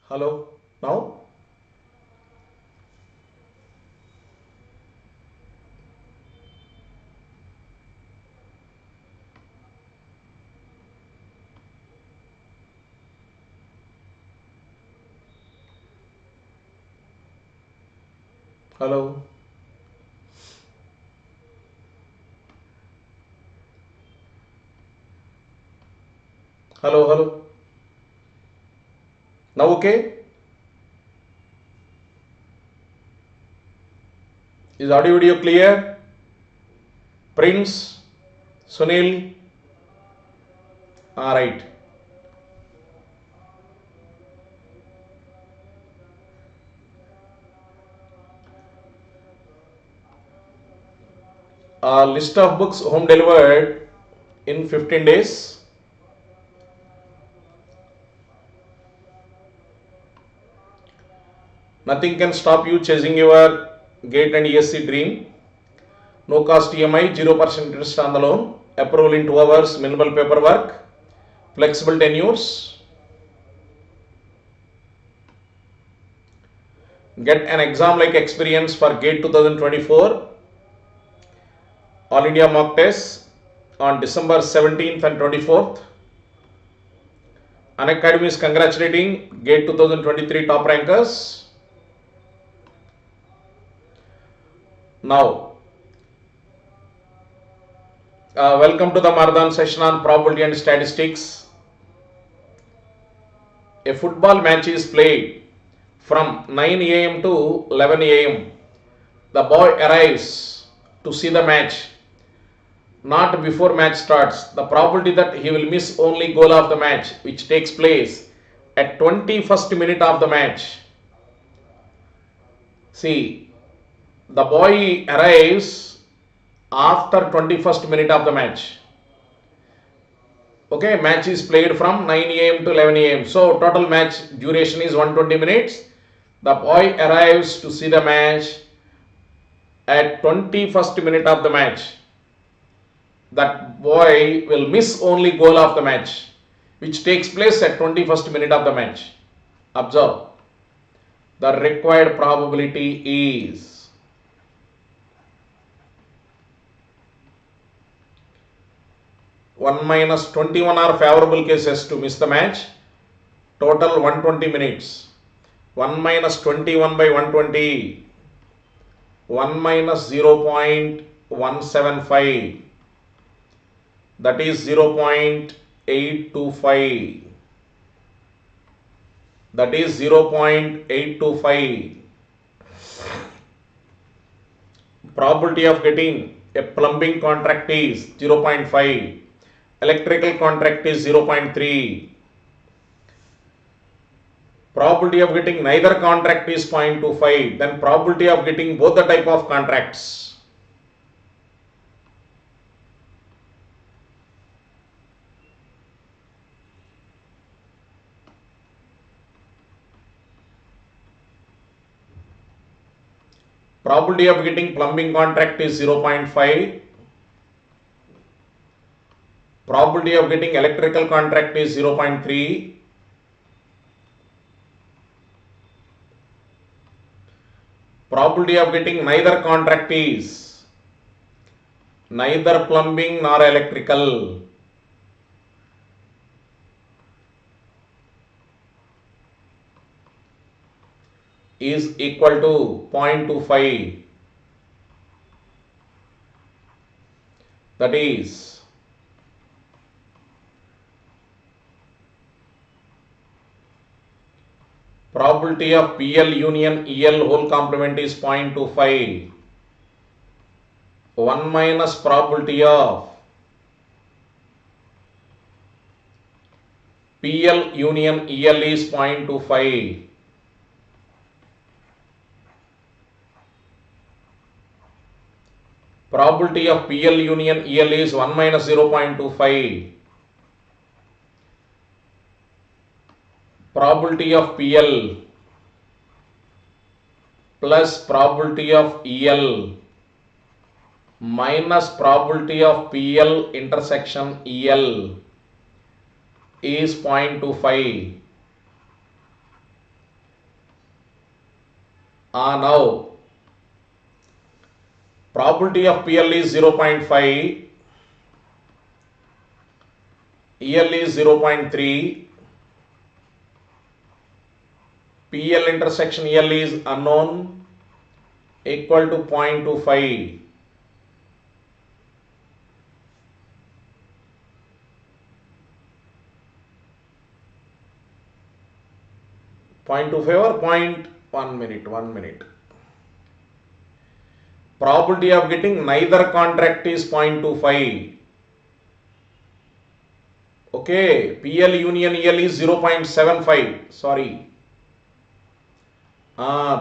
Hello, now? Hello, hello. Now okay? Is audio video clear? Prince, Sunil, alright. List of books home delivered in 15 days. Nothing can stop you chasing your GATE and ESC dream. No cost EMI, 0% interest on the loan. Approval in 2 hours, minimal paperwork. Flexible tenures. Get an exam like experience for GATE 2024. All India mock test on December 17th and 24th. Unacademy is congratulating GATE 2023 top rankers. Now, welcome to the Marathon session on probability and statistics. A football match is played from 9 a.m. to 11 a.m. The boy arrives to see the match not before match starts. The probability that he will miss only goal of the match, which takes place at 21st minute of the match. See, the boy arrives after 21st minute of the match. Okay, match is played from 9 a.m. to 11 a.m. So total match duration is 120 minutes. The boy arrives to see the match at 21st minute of the match. That boy will miss only goal of the match, which takes place at 21st minute of the match. Observe. The required probability is 1 minus 21 are favorable cases to miss the match. Total 120 minutes. 1 minus 21 by 120. 1 minus 0.175. That is 0.825. That is 0.825. Probability of getting a plumbing contract is 0.5. Electrical contract is 0.3. Probability of getting neither contract is 0.25. Then probability of getting both the type of contracts. Probability of getting plumbing contract is 0.5. Probability of getting electrical contract is 0.3. Probability of getting neither contract is neither plumbing nor electrical. Is equal to 0.25. That is probability of PL union EL whole complement is 0.25. 1 minus probability of PL union EL is 0.25. Probability of PL union EL is 1 minus 0.25. Probability of PL plus probability of EL minus probability of PL intersection EL is 0.25. Now probability of PL is 0.5, EL is 0.3, PL intersection EL is unknown, equal to 0.25. Point 0.25 or 1 minute. Probability of getting neither contract is 0.25. Okay, PL union EL is 0.75. Sorry.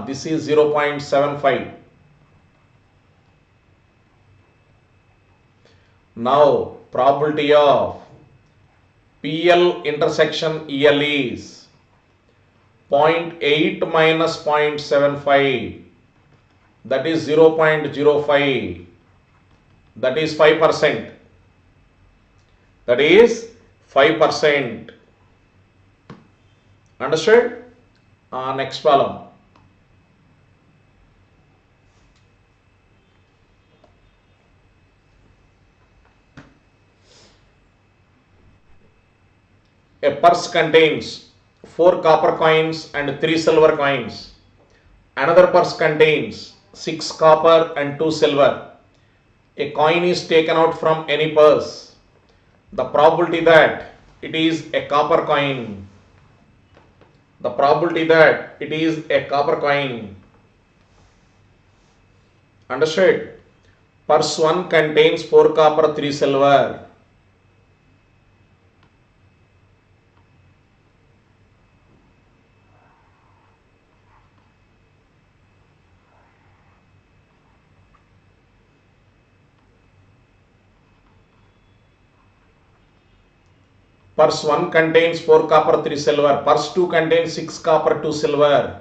This is 0.75. Now, probability of PL intersection EL is 0.8 minus 0.75, that is 0.05, that is 5%. That is 5%. Understood? Next column. A purse contains 4 copper coins and 3 silver coins. Another purse contains 6 copper and 2 silver. A coin is taken out from any purse. The probability that it is a copper coin. The probability that it is a copper coin. Understood? Purse 1 contains 4 copper, 3 silver. Purse 1 contains 4 copper, 3 silver. Purse 2 contains 6 copper, 2 silver.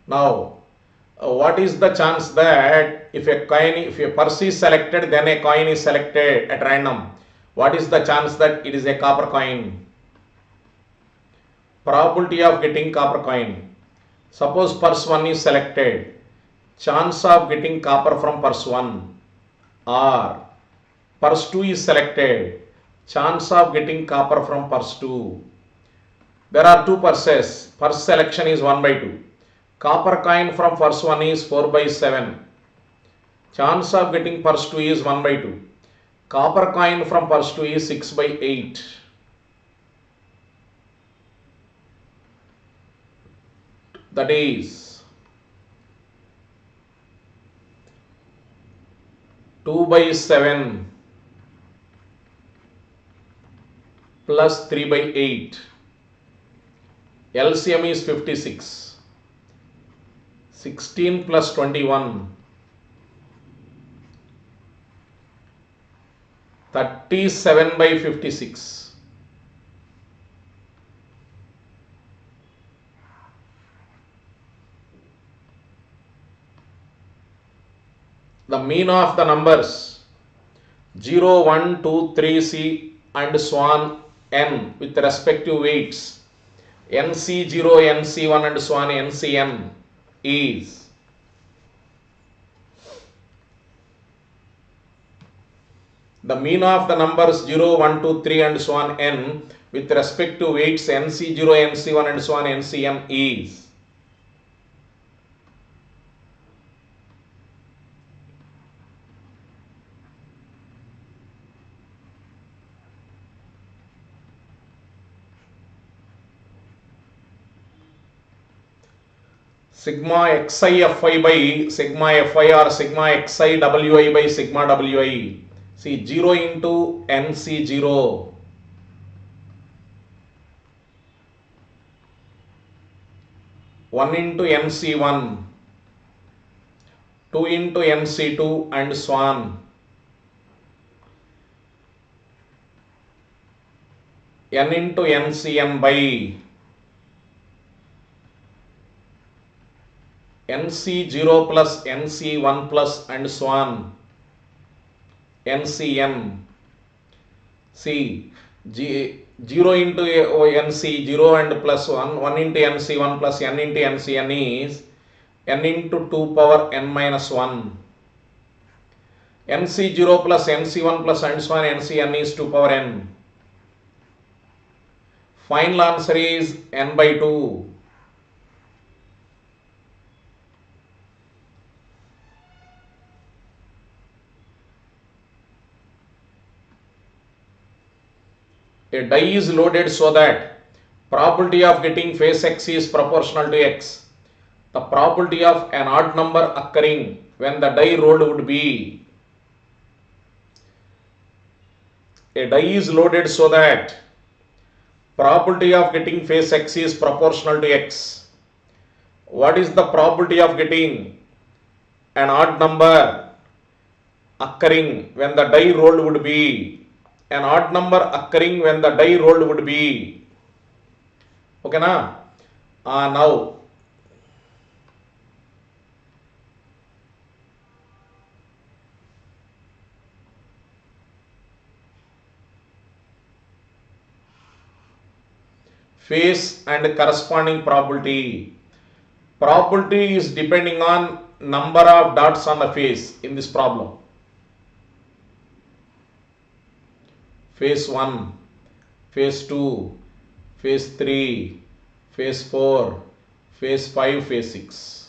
Now, what is the chance that if a purse is selected, then a coin is selected at random? What is the chance that it is a copper coin? Probability of getting copper coin. Suppose purse 1 is selected. Chance of getting copper from purse 1, or purse 2 is selected. Chance of getting copper from purse 2. There are 2 purses. Purse selection is 1/2. Copper coin from purse 1 is 4/7. Chance of getting purse 2 is 1/2. Copper coin from purse 2 is 6/8. That is 2/7 plus 3/8. LCM is 56. 16 plus 21. 37/56. The mean of the numbers 0, 1, 2, 3, C and so on n with respective weights NC0, NC1 and so on NCn is the mean of the numbers 0, 1, 2, 3 and so on n with respect to weights NC0, NC1 and so on NCn is sigma xi fi by sigma fi or sigma xi wi by sigma wi. See 0 into NC0 1 into NC1 2 into NC2 and so on n into NCn by NC0 plus NC1 plus and so on NCn. See 0 into NC, 0 and plus 1, 1 into NC, 1 plus n into NC, n is n into 2 power n minus 1. NC 0 plus NC1 plus and so on, NC n is 2 power n. Final answer is n by 2. A die is loaded so that probability of getting face x is proportional to x. The probability of an odd number occurring when the die rolled would be. A die is loaded so that probability of getting face x is proportional to x. What is the probability of getting an odd number occurring when the die rolled would be? An odd number occurring when the die rolled would be. Okay na? Now face and corresponding probability. Probability is depending on number of dots on the face in this problem. Phase 1, phase 2, phase 3, phase 4, phase 5, phase 6.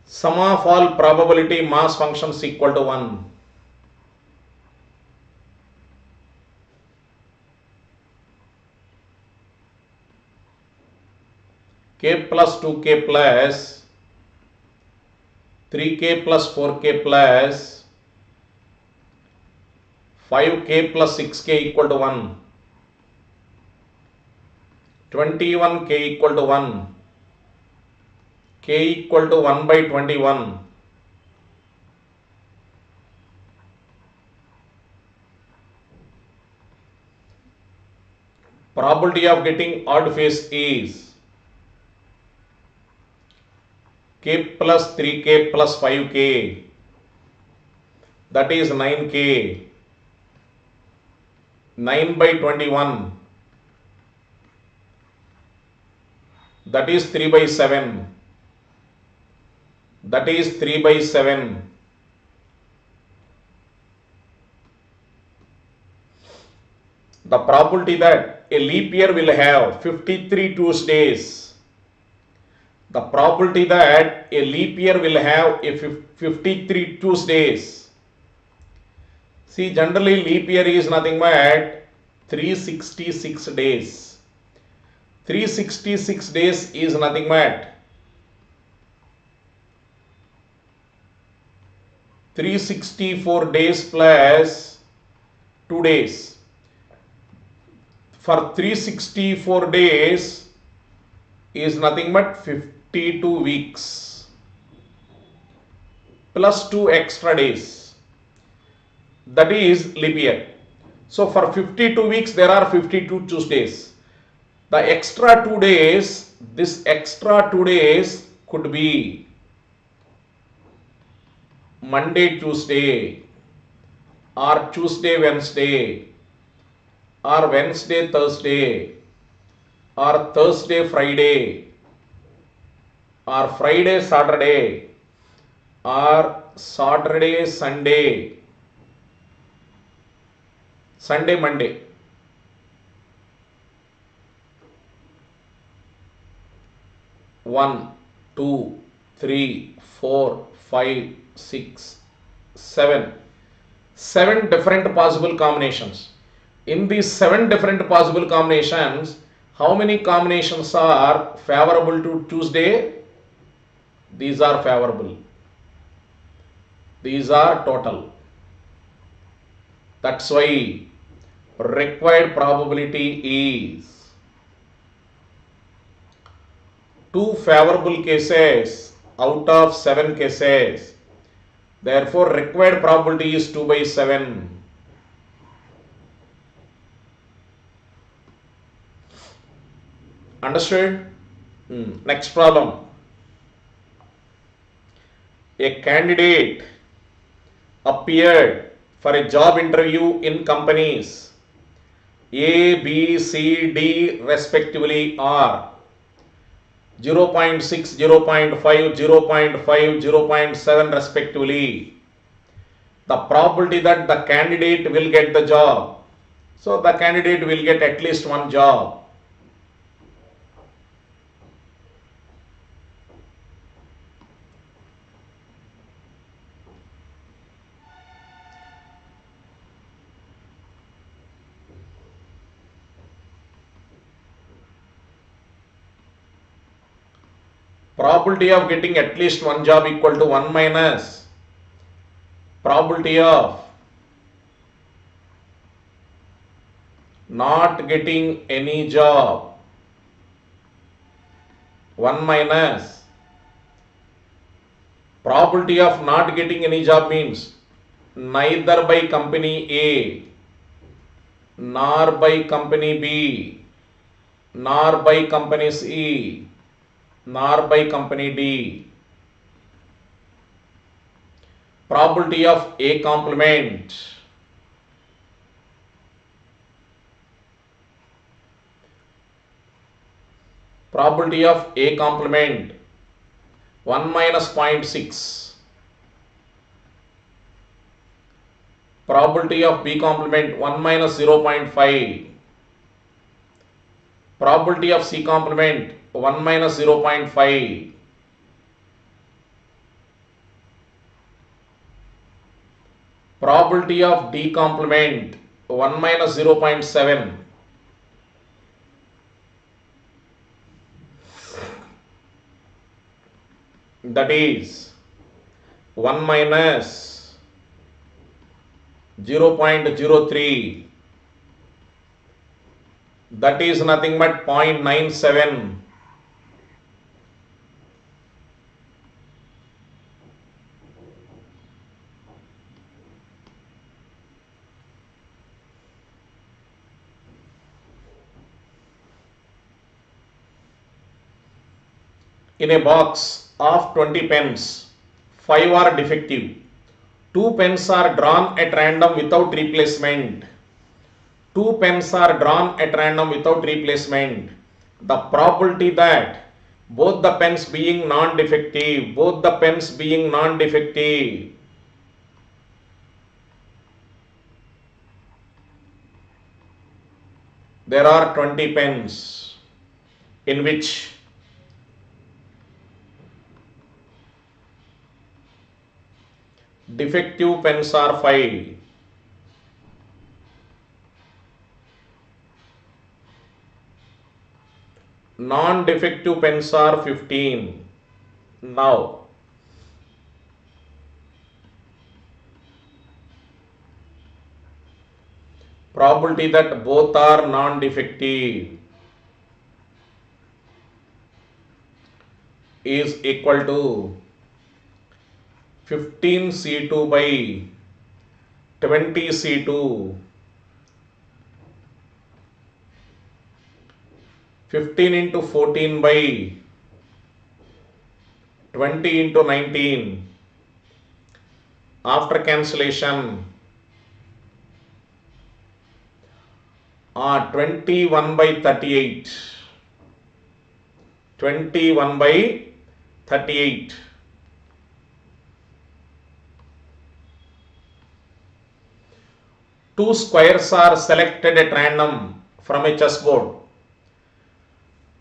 Sum of all probability mass functions equal to 1. K plus 2k plus 3k plus 4k plus 5k plus 6k equal to 1. 21k equal to 1. K equal to 1 by 21. Probability of getting odd face is K plus 3k plus 5k, that is 9k. 9 by 21, that is 3 by 7. That is 3 by 7. The probability that a leap year will have 53 Tuesdays. The probability that a leap year will have a 53 Tuesdays. See, generally leap year is nothing but 366 days. 366 days is nothing but 364 days plus 2 days. For 364 days is nothing but 52 weeks plus 2 extra days. That is leap year. So for 52 weeks there are 52 Tuesdays. The extra 2 days, this extra 2 days could be Monday, Tuesday, or Tuesday, Wednesday, or Wednesday, Thursday, or Thursday, Friday, or Friday, Saturday, or Saturday, Sunday, Sunday, Monday. One, 2, 3, 4, 5, 6, 7. 7 different possible combinations. In these 7 different possible combinations, how many combinations are favorable to Tuesday? These are favorable. These are total. That's why required probability is 2 favorable cases out of 7 cases. Therefore, required probability is 2 by 7. Understood? Next problem. A candidate appeared for a job interview in companies A, B, C, D respectively are 0.6, 0.5, 0.5, 0.7 respectively. The probability that the candidate will get the job. So the candidate will get at least one job. Probability of getting at least one job equal to 1 minus probability of not getting any job, 1 minus probability of not getting any job means neither by company A nor by company B nor by company C nor by company D. Probability of A complement probability of A complement 1 minus 0.6, probability of B complement 1 minus 0.5, probability of C complement 1 minus 0.5, probability of D complement 1 minus 0.7. That is 1 minus 0.03. That is nothing but 0.97. In a box of 20 pens, 5 are defective. 2 pens are drawn at random without replacement. 2 pens are drawn at random without replacement. The probability that both the pens being non-defective, there are 20 pens in which defective pens are 5. Non-defective pens are 15. Now, probability that both are non-defective is equal to 15C2 by 20C2. 15 into 14 by 20 into 19. After cancellation, 21 by 38. 21 by 38. Two squares are selected at random from a chessboard.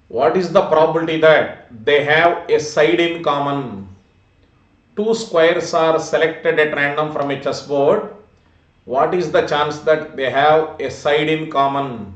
What is the probability that they have a side in common? Two squares are selected at random from a chessboard. What is the chance that they have a side in common?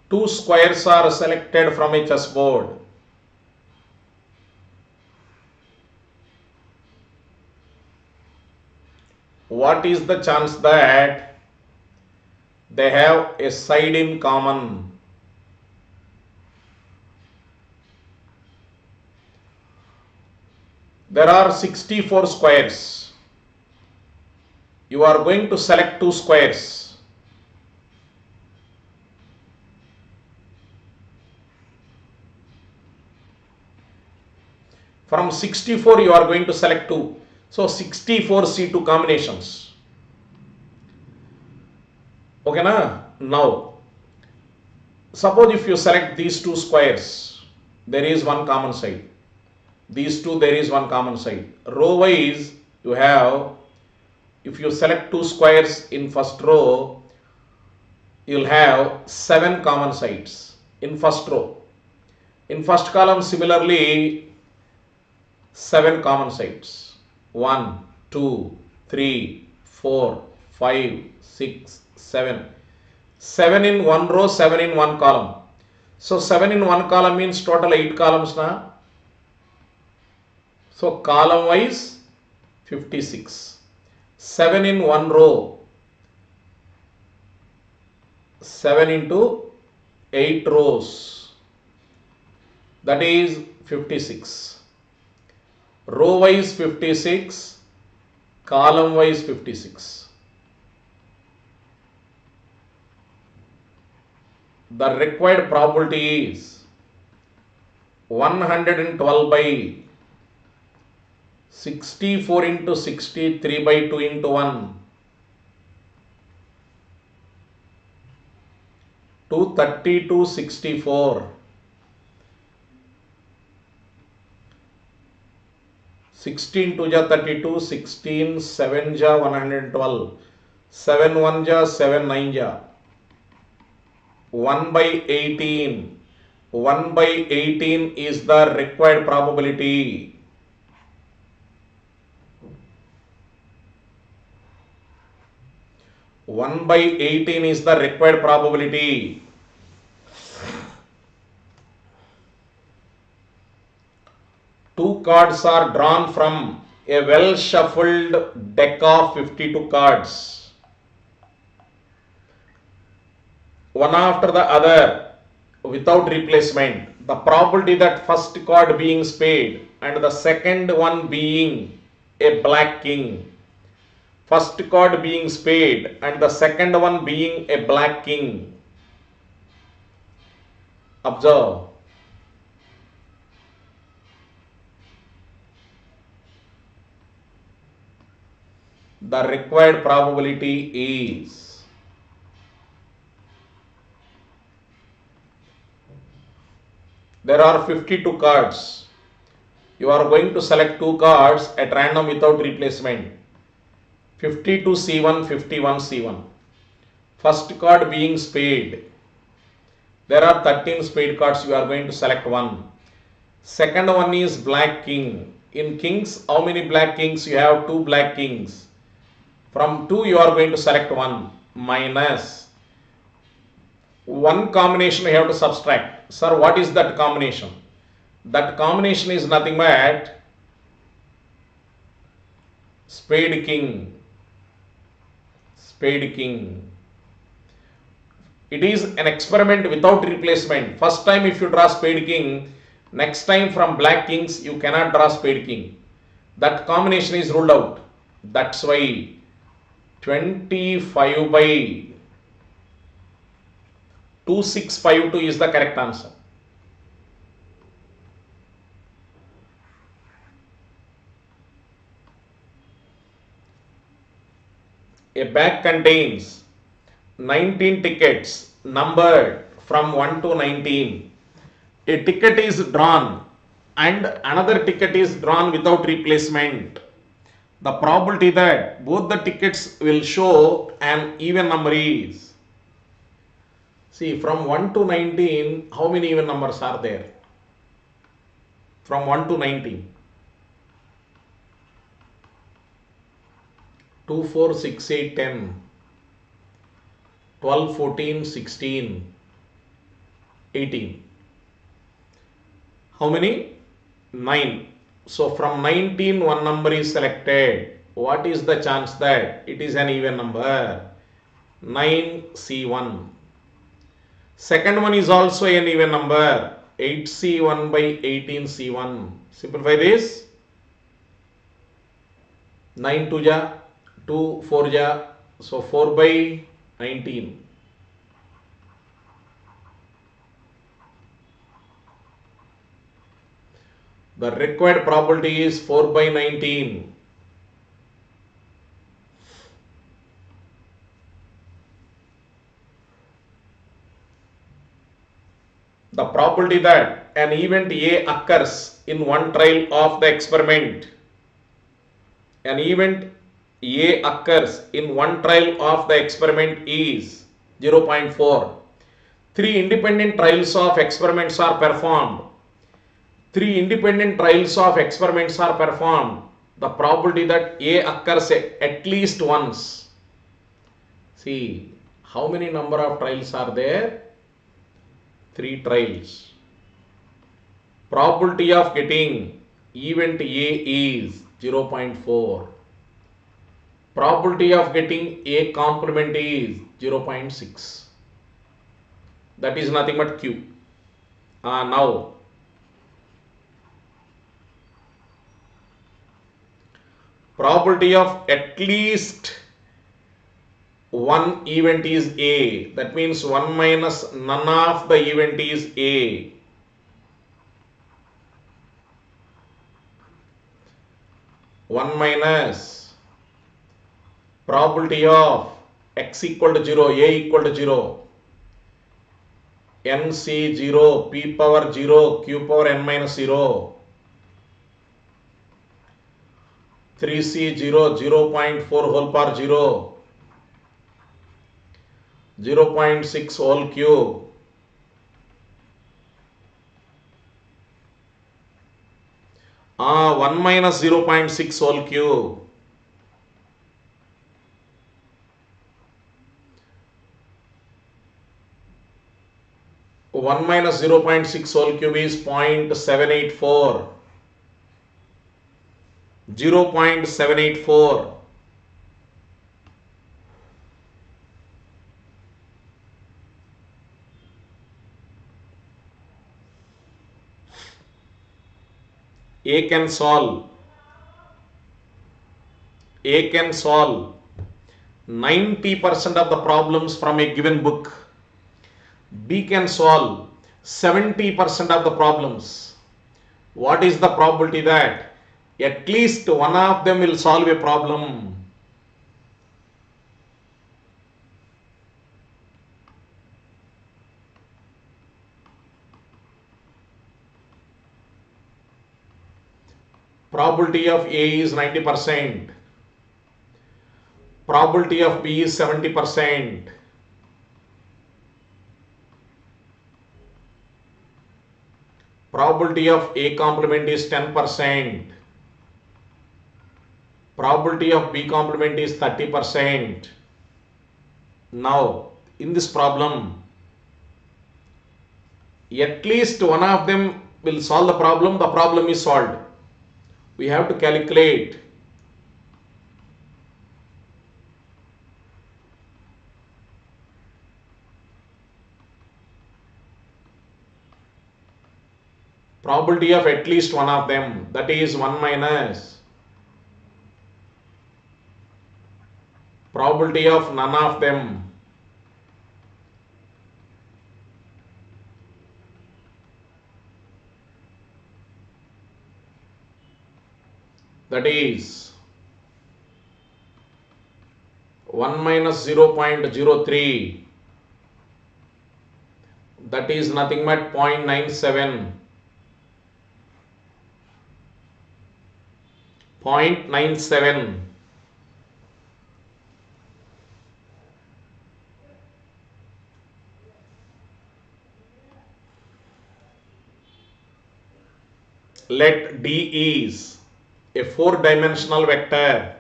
Two squares are selected from a chessboard. What is the chance that they have a side in common? There are 64 squares. You are going to select two squares. From 64 you are going to select two. So 64 C2 combinations. Okay na? Now, suppose if you select these two squares, there is one common side. These two, there is one common side. Row wise, you have, if you select two squares in first row, you will have 7 common sides in first row. In first column, similarly, 7 common sides. 1, 2, 3, 4, 5, 6, 7. 7 in one row, 7 in one column. So 7 in one column means total 8 columns now. So column wise 56. 7 in one row, 7 into 8 rows, that is 56. Row wise 56, column wise 56. The required probability is 112 by 64 into 63 by 2 into 1, 230 to 64. 16 2 ja 32, 16 7 ja 112, 7 1 ja 7 9 ja, 1 by 18. 1 by 18 is the required probability. 1 by 18 is the required probability. Two cards are drawn from a well shuffled deck of 52 cards. One after the other without replacement. The probability that first card being spade and the second one being a black king, first card being spade and the second one being a black king. Observe. The required probability is there are 52 cards. You are going to select two cards at random without replacement. 52 C1, 51 C1. First card being spade. There are 13 spade cards. You are going to select one. Second one is black king. In kings, how many black kings? You have two black kings. From 2 you are going to select 1 minus one combination you have to subtract. Sir, what is that combination? That combination is nothing but spade king. Spade king. It is an experiment without replacement. First time if you draw spade king, next time from black kings you cannot draw spade king. That combination is ruled out. That's why 25 by 2652 is the correct answer. A bag contains 19 tickets numbered from 1 to 19. A ticket is drawn and another ticket is drawn without replacement. The probability that both the tickets will show an even number is, see, from 1 to 19, how many even numbers are there? From 1 to 19. 2, 4, 6, 8, 10, 12, 14, 16, 18. How many? 9. So from 19 one number is selected. What is the chance that it is an even number? 9C1. Second one is also an even number. 8C1 by 18C1. Simplify this. 9 2 ja, 2 4 ja, so 4 by 19. The required probability is 4 by 19. The probability that an event A occurs in one trial of the experiment. An event A occurs in one trial of the experiment is 0.4. 3 independent trials of experiments are performed. 3 independent trials of experiments are performed. The probability that A occurs at least once. See, how many number of trials are there? 3 trials. Probability of getting event A is 0.4. Probability of getting A complement is 0.6. That is nothing but Q. Now, probability of at least one event is A. That means 1 minus none of the event is A. One minus probability of x equal to 0, A equal to 0, n c 0, p power 0, q power n minus 0, 3c 0, 0.4 whole power 0, 0.6 whole cube, one minus 0.6 whole cube, one minus 0.6 whole cube is 0.784. 0.784. A can solve 90% of the problems from a given book. B can solve 70% of the problems. What is the probability that at least one of them will solve a problem? Probability of A is 90%. Probability of B is 70%. Probability of A complement is 10%. Probability of B complement is 30%. Now, in this problem, at least one of them will solve the problem is solved. We have to calculate probability of at least one of them, that is 1 minus probability of none of them, that is 1 minus 0.03, that is nothing but 0.97. 0.97. Let D is a 4-dimensional vector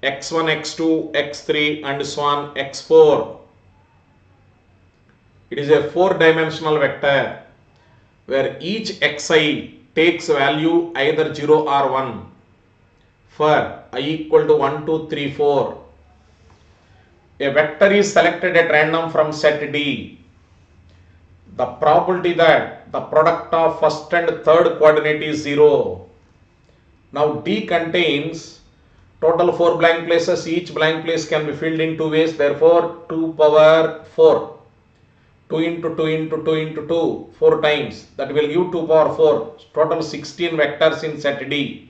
x1, x2, x3 and so on x4. It is a four-dimensional vector where each xi takes value either 0 or 1 for I equal to 1, 2, 3, 4. A vector is selected at random from set D. The probability that the product of first and third coordinate is 0. Now D contains total 4 blank places. Each blank place can be filled in two ways. Therefore 2 power 4. 2 into 2 into 2 into 2 4 times. That will give 2 power 4. Total 16 vectors in set D.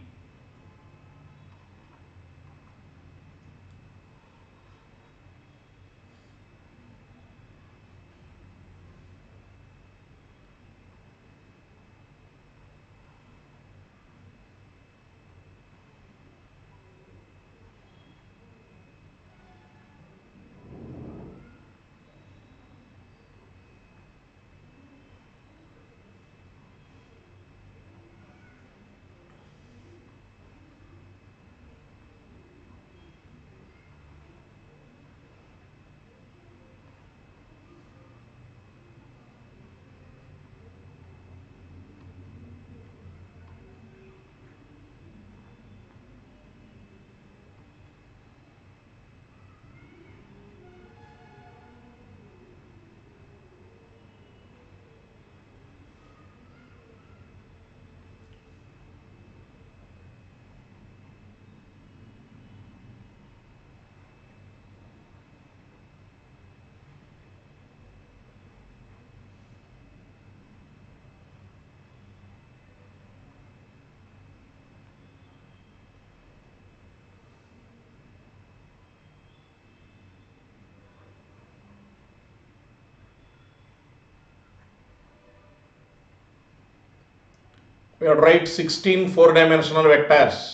We will write 16 four-dimensional vectors.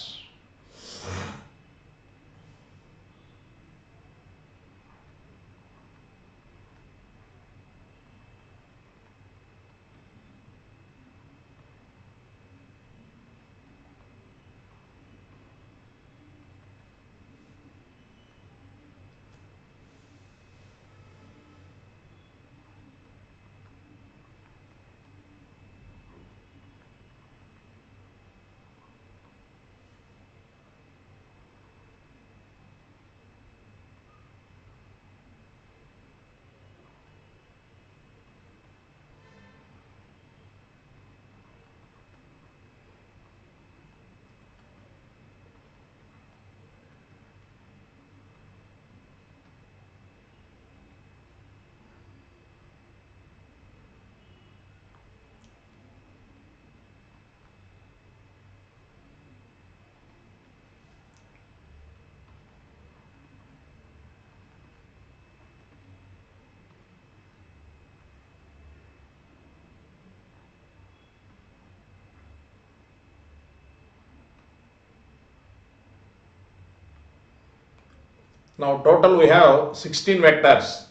Now total we have 16 vectors.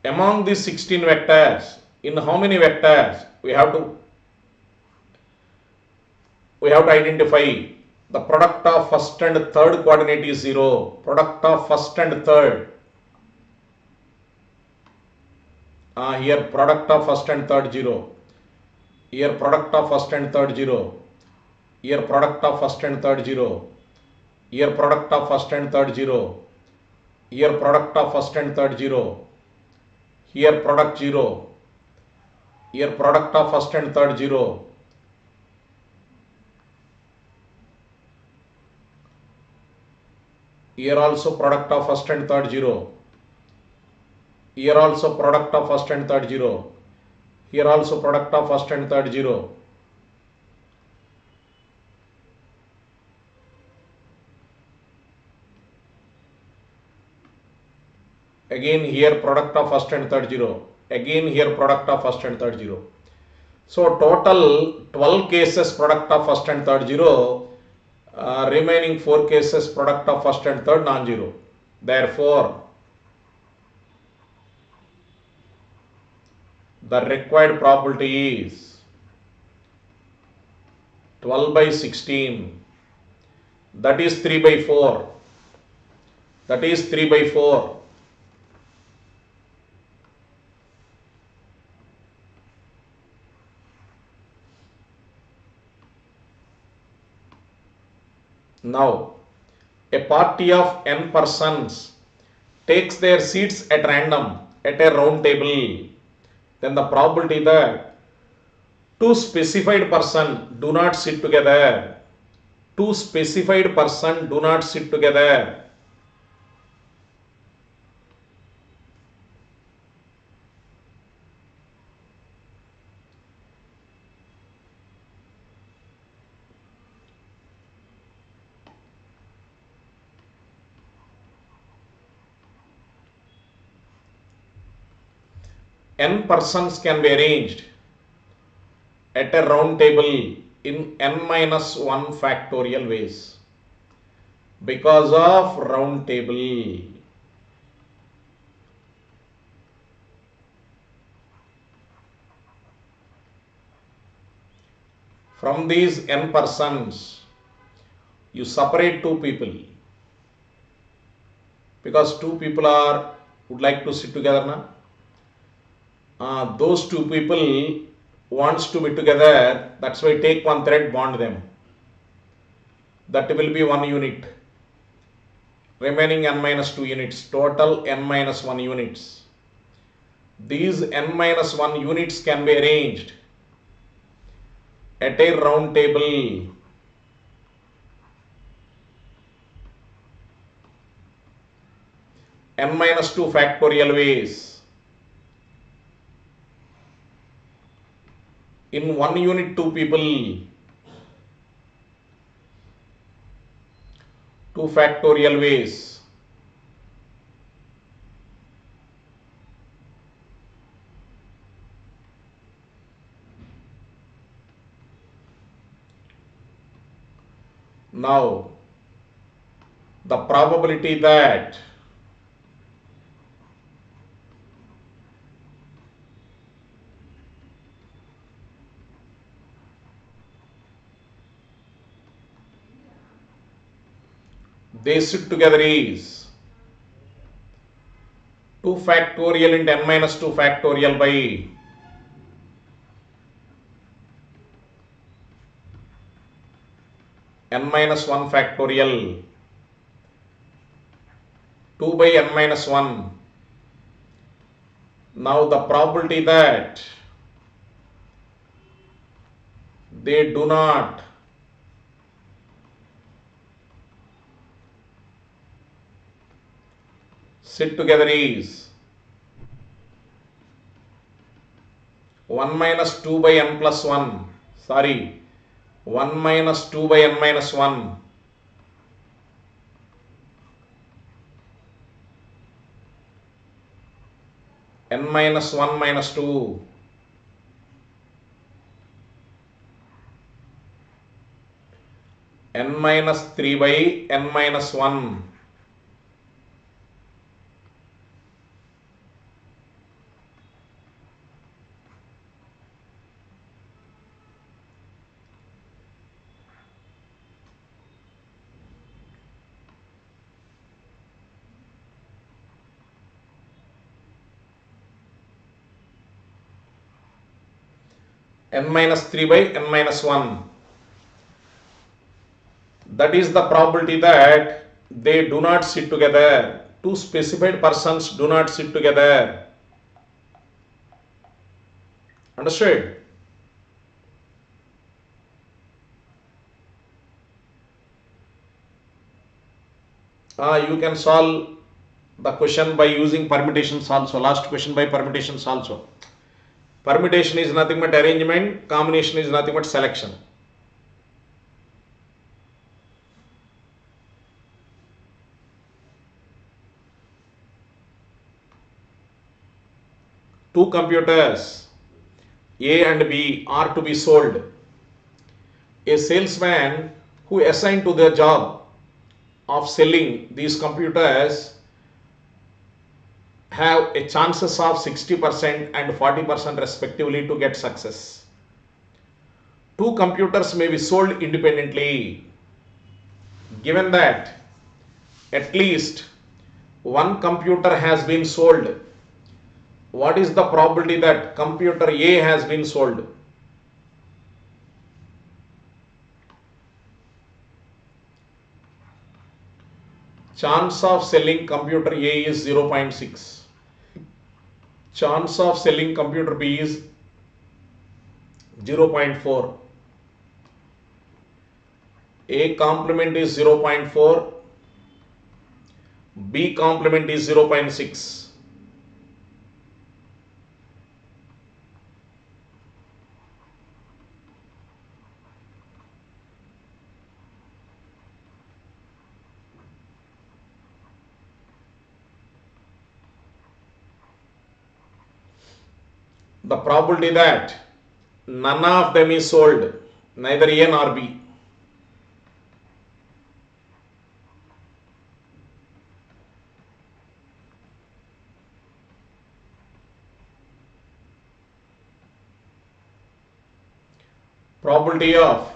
Among these 16 vectors, in how many vectors we have to identify the product of first and third coordinate is 0. Product of first and third. Here product of first and third 0. Here product of first and third 0. Here product of first and third 0. Here product of first and third 0. Here product of first and third 0. Here product 0. Here product of first and third 0. Here also product of first and third 0. Here also product of first and third 0. Here also product of first and third 0. Again here product of first and third 0. Again here product of first and third 0. So total 12 cases product of first and third 0. Remaining 4 cases product of first and third non-zero. Therefore, the required probability is 12 by 16. That is 3 by 4. That is 3 by 4. Now, a party of n persons takes their seats at random at a round table. Then the probability that two specified person do not sit together. Two specified person do not sit together. N persons can be arranged at a round table in n minus 1 factorial ways because of round table. From these n persons, you separate two people because two people would like to sit together now. Those two people wants to be together, that's why take one thread, bond them. That will be 1 unit. Remaining n minus 2 units, total n minus 1 units. These n minus 1 units can be arranged at a round table. N minus 2 factorial ways. In 1 unit, 2 people. 2 factorial ways. Now, the probability that they sit together is 2 factorial into n minus 2 factorial by n minus 1 factorial, 2 by n minus 1. Now the probability that they do not sit together is 1 minus 2 by n plus 1. Sorry, 1 minus 2 by n minus 1. N minus 1 minus 2. N minus 3 by n minus 1. N minus 3 by n minus 1. That is the probability that they do not sit together. Two specified persons do not sit together. Understood? You can solve the question by using permutations also. Last question by permutations also. Permutation is nothing but arrangement, combination is nothing but selection. Two computers A and B are to be sold. A salesman who assigned to the job of selling these computers have a chances of 60% and 40% respectively to get success. Two computers may be sold independently. Given that at least one computer has been sold, what is the probability that computer A has been sold? Chance of selling computer A is 0.6. Chance of selling computer B is 0.4. A complement is 0.4. B complement is 0.6. The probability that none of them is sold, neither A nor B. Probability of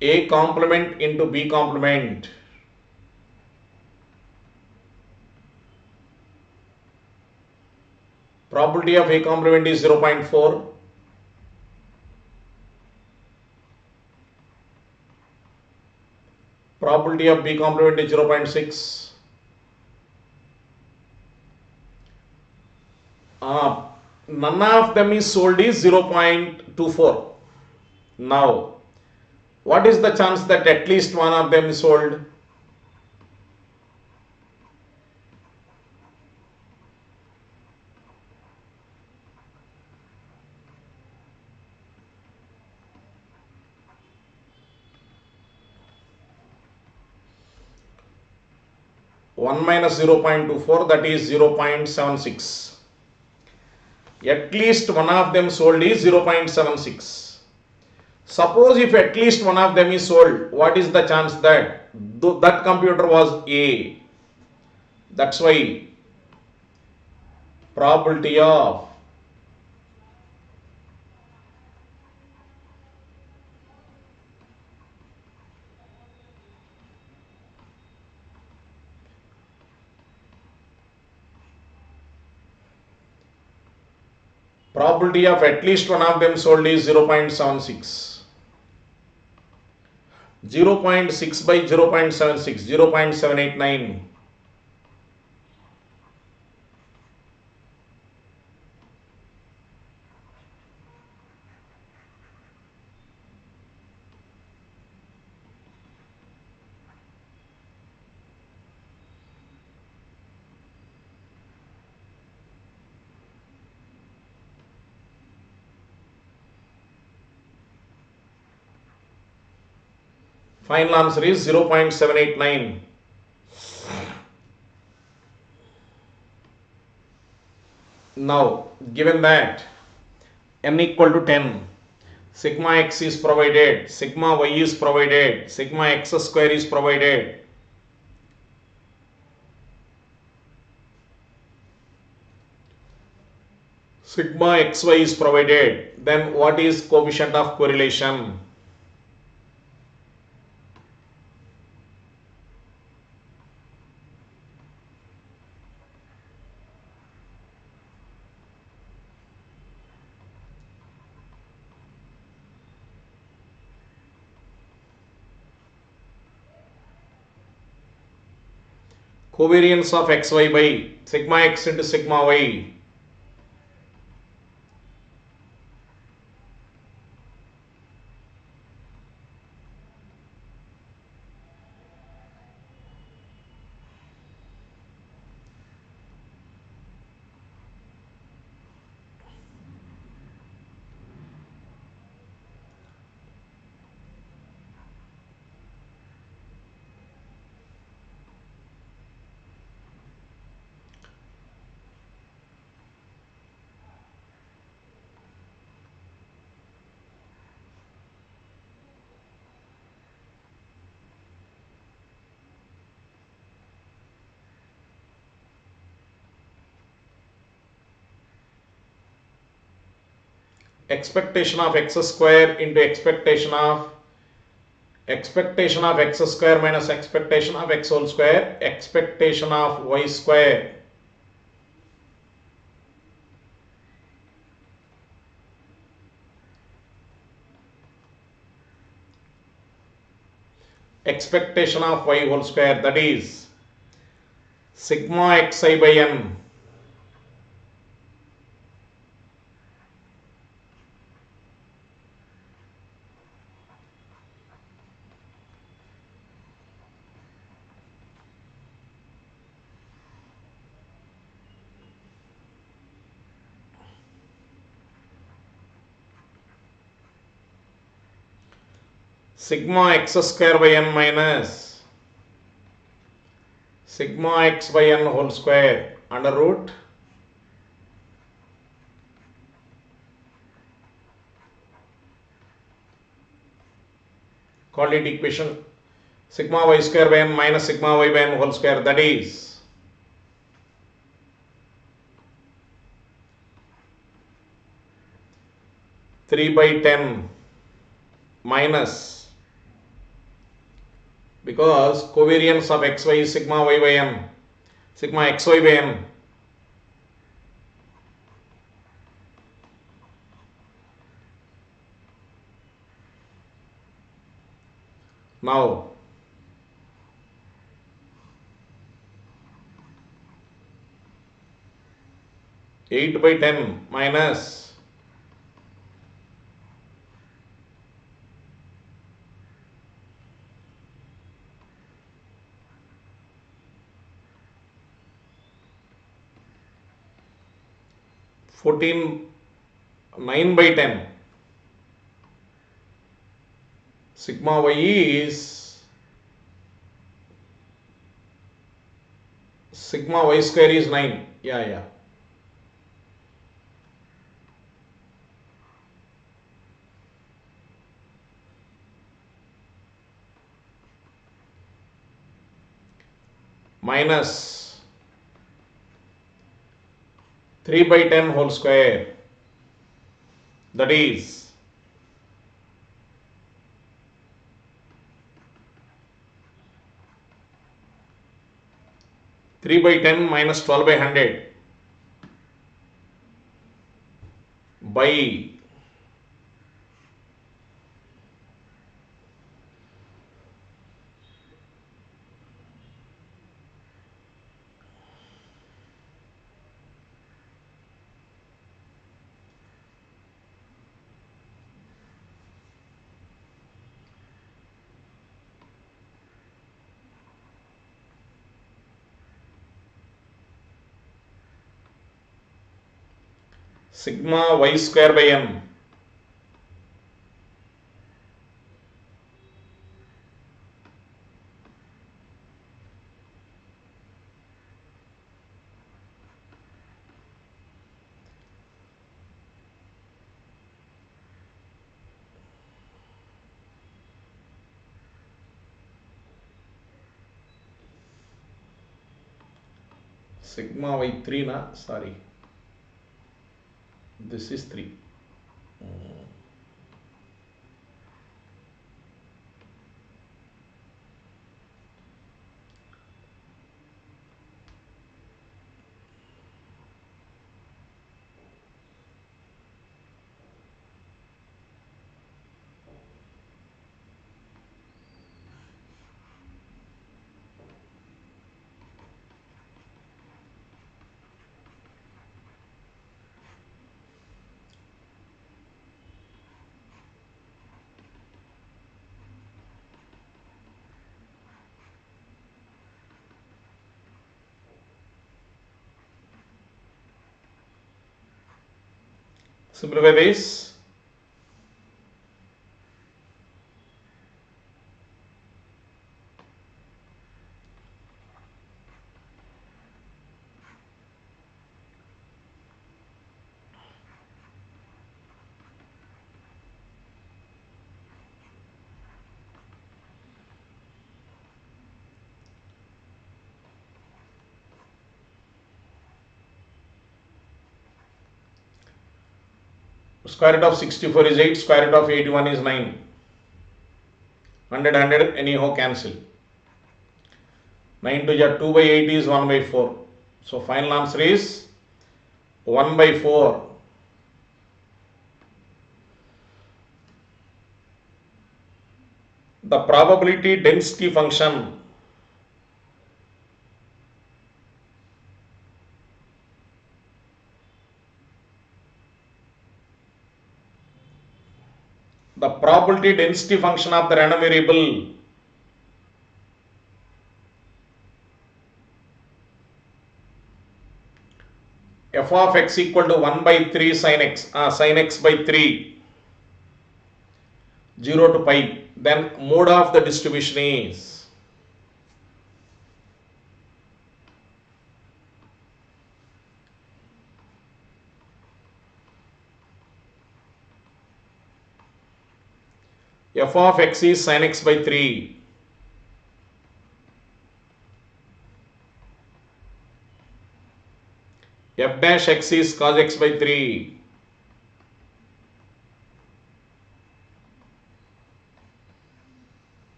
A complement into B complement. Probability of A complement is 0.4. Probability of B complement is 0.6. None of them is sold is 0.24. Now, what is the chance that at least one of them is sold? One minus 0.24, that is 0.76. At least one of them sold is 0.76. Suppose if at least one of them is sold, what is the chance that that computer was A? That's why probability of at least one of them sold is 0.76. 0.6 by 0.76, 0.789. Final answer is 0.789. Now, given that n equal to 10, sigma x is provided, sigma y is provided, sigma x square is provided. Sigma xy is provided. Then what is coefficient of correlation? Covariance of xy by sigma x into sigma y. Expectation of x square into expectation of x square minus expectation of x whole square, expectation of y square. expectation of y whole square, that is sigma xi by n sigma x square by n minus sigma x by n whole square under root called it equation sigma y square by n minus sigma y by n whole square, that is three by 10 minus, because covariance of xy is sigma y by n, sigma xy by n. Now 8 by 10 minus 14 9 by 10 sigma y is sigma y square is 9, yeah. Minus 3 by 10 whole square, that is 3 by 10 minus 12 by 100 by sigma y square by n sigma y 3 na, sorry, this is 3. Simplify this. Square root of 64 is 8, square root of 81 is 9. 100 anyhow cancel. 9 to the 2 by 8 is 1 by 4. So final answer is 1 by 4. The probability density function of the random variable f of x equal to 1 by 3 sin x by 3 0 to pi, then mode of the distribution is f of x is sin x by 3, f dash x is cos x by 3,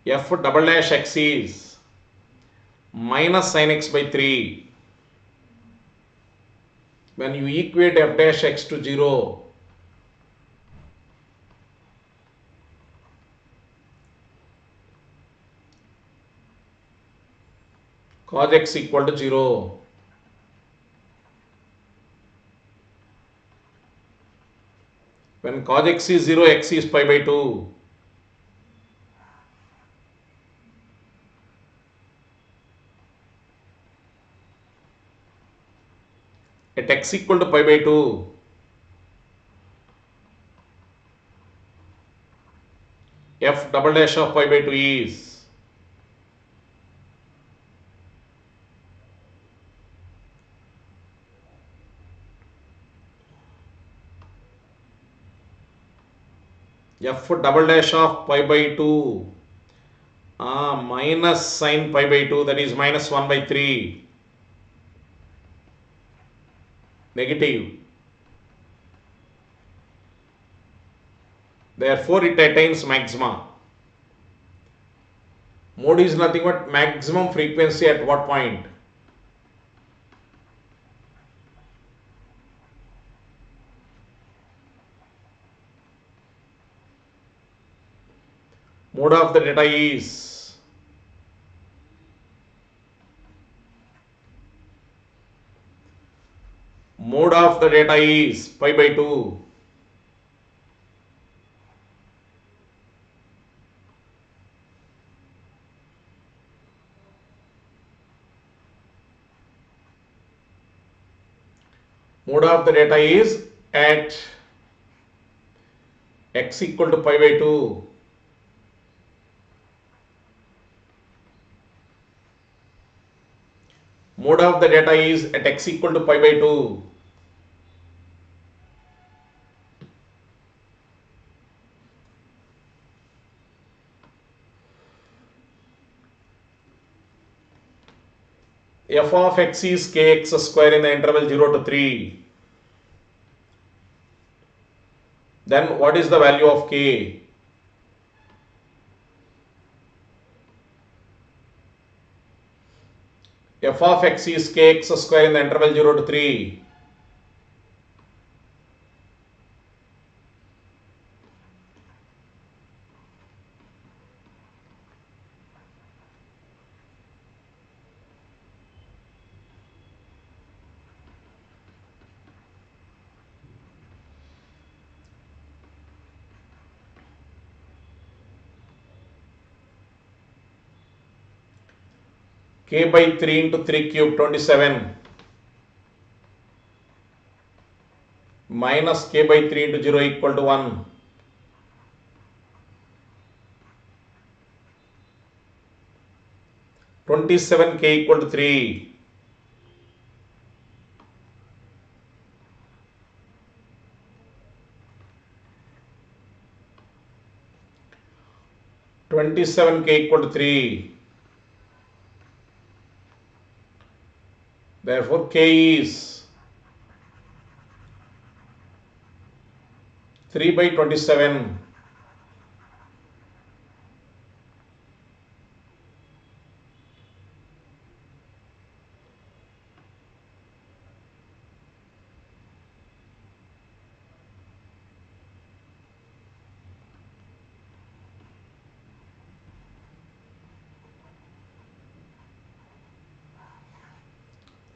f double dash x is minus sin x by 3. When you equate f dash x to 0, cos x equal to 0. When cos x is 0, x is pi by 2. At x equal to pi by 2, f double dash of pi by 2 is f double dash of pi by 2 minus sin pi by 2, that is minus 1 by 3, negative. Therefore, it attains maxima. Mode is nothing but maximum frequency at what point? Mode of the data is pi by 2. Mode of the data is at x equal to pi by 2. Mode of the data is at x equal to pi by 2. F of x is kx square in the interval 0 to 3. Then what is the value of k? F of x is kx square in the interval 0 to 3. K by 3 into 3 cube 27 minus k by 3 into 0 equal to 1. K equal to 3. K equal to 3. Therefore, k is 3 by 27.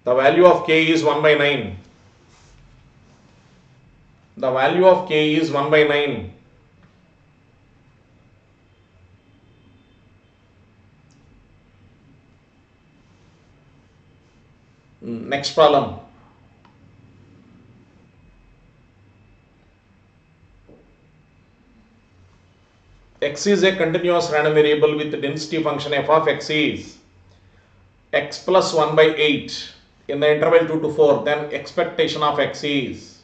The value of K is 1 by 9. The value of K is 1 by 9. Next problem. X is a continuous random variable with density function f of x is x plus 1 by 8 in the interval 2 to 4. Then expectation of x is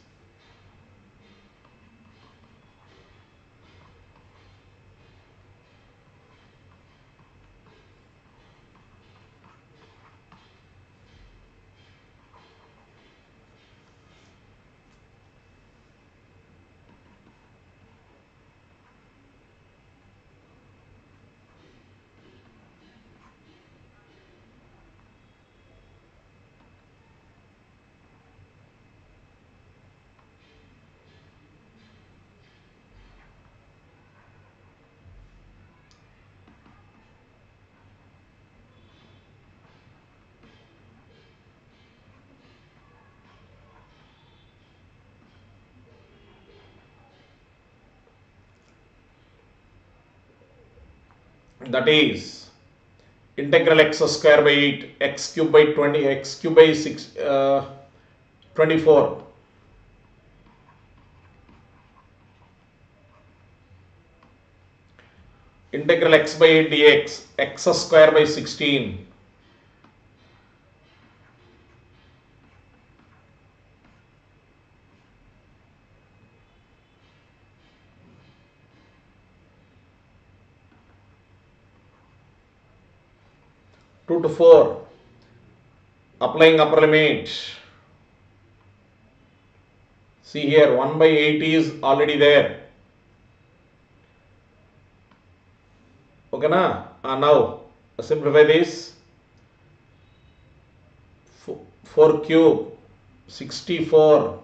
that is integral x square by 8 x cube by 20 x cube by 6 24 integral x by 8 dx x square by 16 2 to 4. Applying upper limit. See here 1 by 8 is already there. Okay na? Now simplify this. 4 cube 64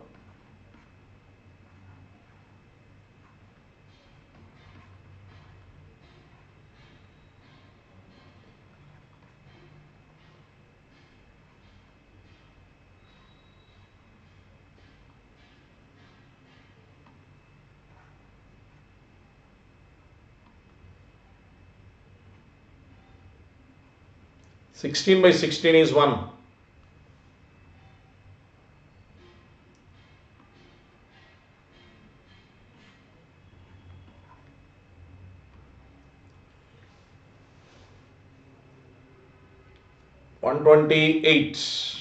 16 by 16 is 1. $128.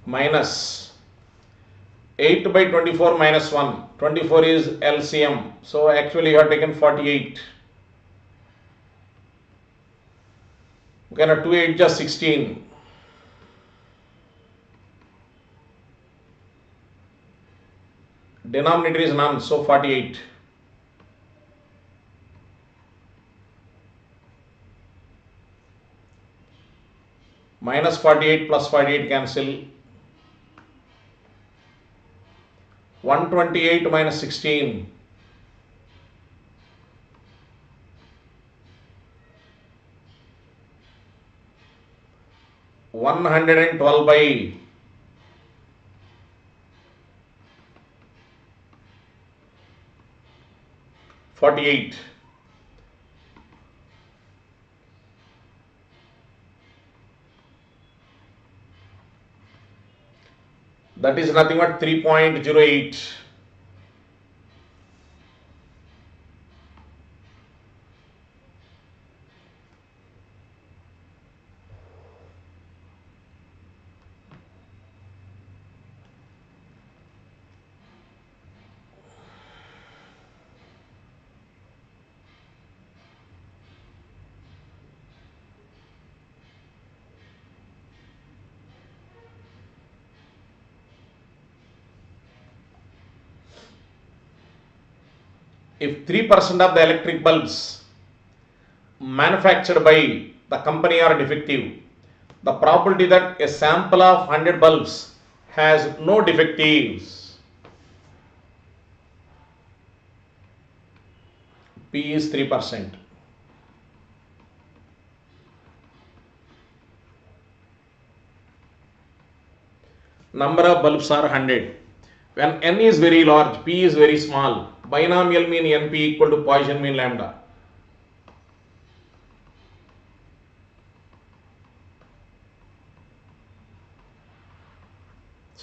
Minus 8 by 24 minus 1. 24 is LCM. So actually you have taken 48. Okay, now 2 8 just 16. Denominator is none, so 48. Minus 48 plus 48 cancel. 128 minus 16. 112 by 48. That is nothing but 3.08. If 3% of the electric bulbs manufactured by the company are defective, The probability that a sample of 100 bulbs has no defectives. P is 3%. Number of bulbs are 100. When n is very large, p is very small. Binomial mean np equal to Poisson mean lambda.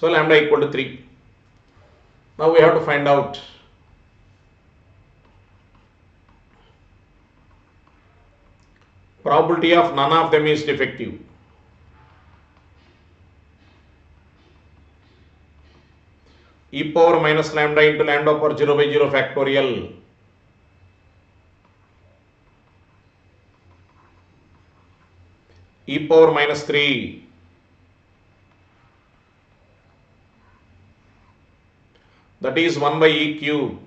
So lambda equal to 3. Now we have to find out probability of none of them is defective. E power minus lambda into lambda power 0 by 0 factorial. E power minus 3. That is 1 by e cube.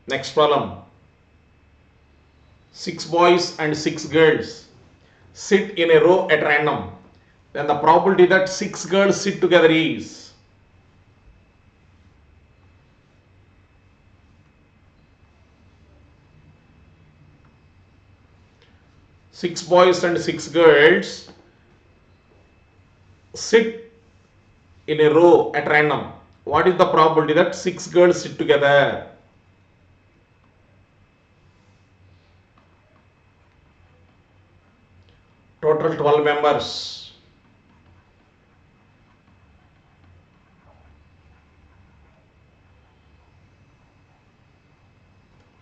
Next problem. 6 boys and 6 girls sit in a row at random. Then the probability that 6 girls sit together is 6 boys and 6 girls sit in a row at random. What is the probability that 6 girls sit together? Total 12 members.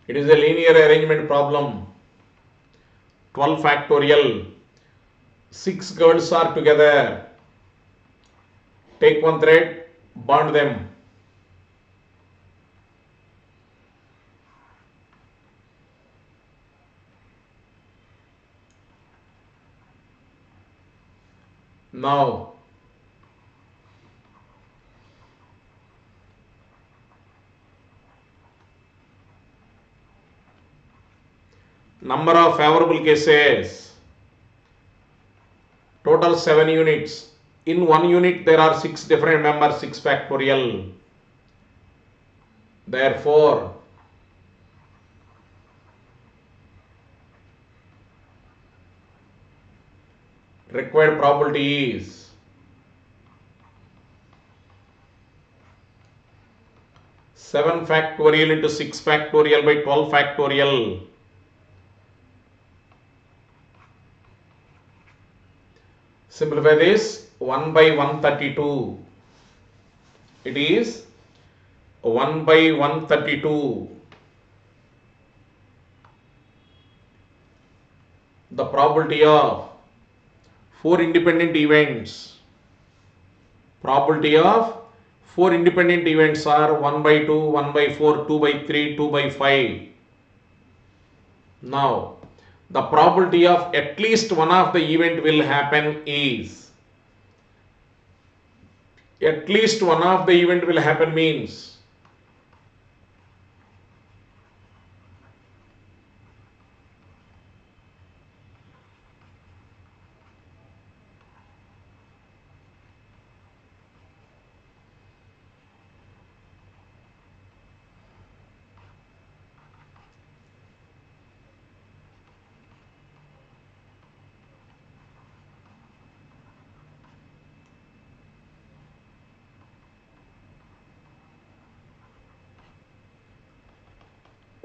It is a linear arrangement problem. 12 factorial. 6 girls are together. Take one thread, bond them. Now, number of favorable cases, total 7 units. In one unit there are 6 different members, 6 factorial. Therefore, required probability is 7 factorial into 6 factorial by 12 factorial. Simplify this, 1 by 132. It is 1 by 132. The probability of 4 independent events. Probability of 4 independent events are 1 by 2, 1 by 4, 2 by 3, 2 by 5. Now, the probability of at least one of the event will happen is, at least one of the event will happen means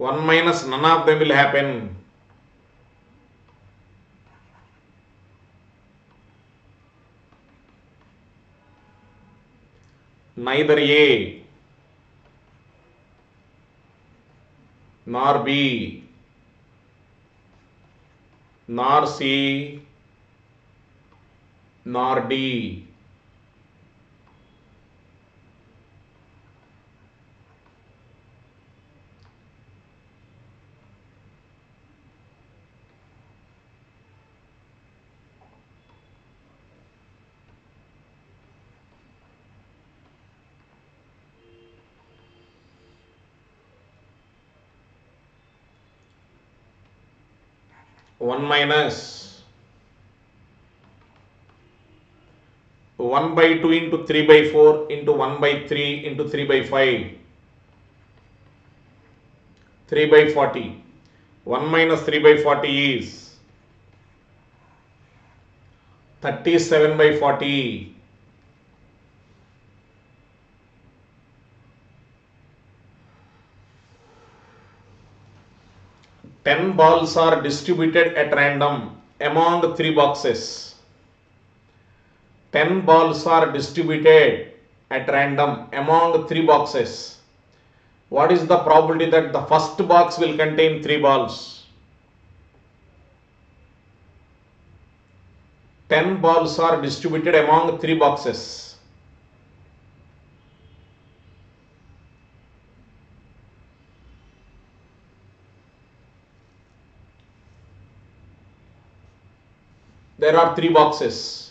one minus none of them will happen. Neither A nor B nor C nor D. 1 minus 1 by 2 into 3 by 4 into 1 by 3 into 3 by 5, 3 by 40. 1 minus 3 by 40 is 37 by 40. Ten balls are distributed at random among 3 boxes. 10 balls are distributed at random among 3 boxes. What is the probability that the first box will contain 3 balls? 10 balls are distributed among 3 boxes. There are 3 boxes.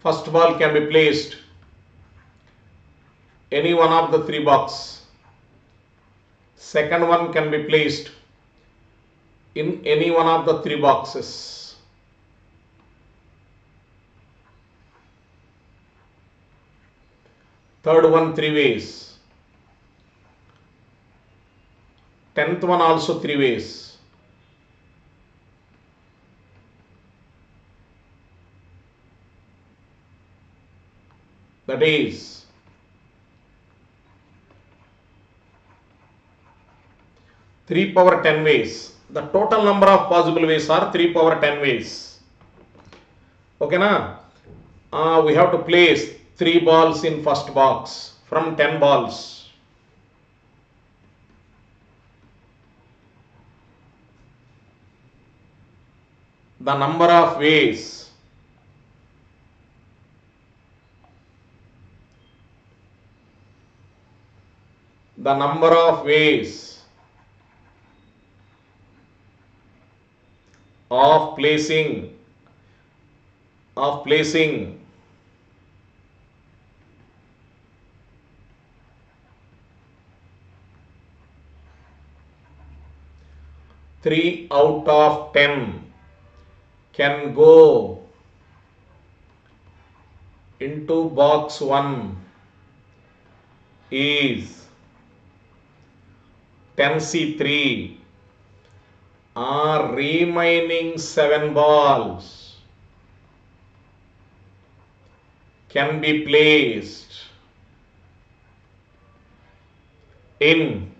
First ball can be placed any one of the 3 boxes. Second one can be placed in any one of the 3 boxes. Third one 3 ways. 10th one also 3 ways. That is 3 power 10 ways. The total number of possible ways are 3 power 10 ways. Okay na? We have to place 3 balls in first box from 10 balls. The number of ways of placing 3 out of 10 can go into box 1 is 10C3. Remaining 7 balls can be placed in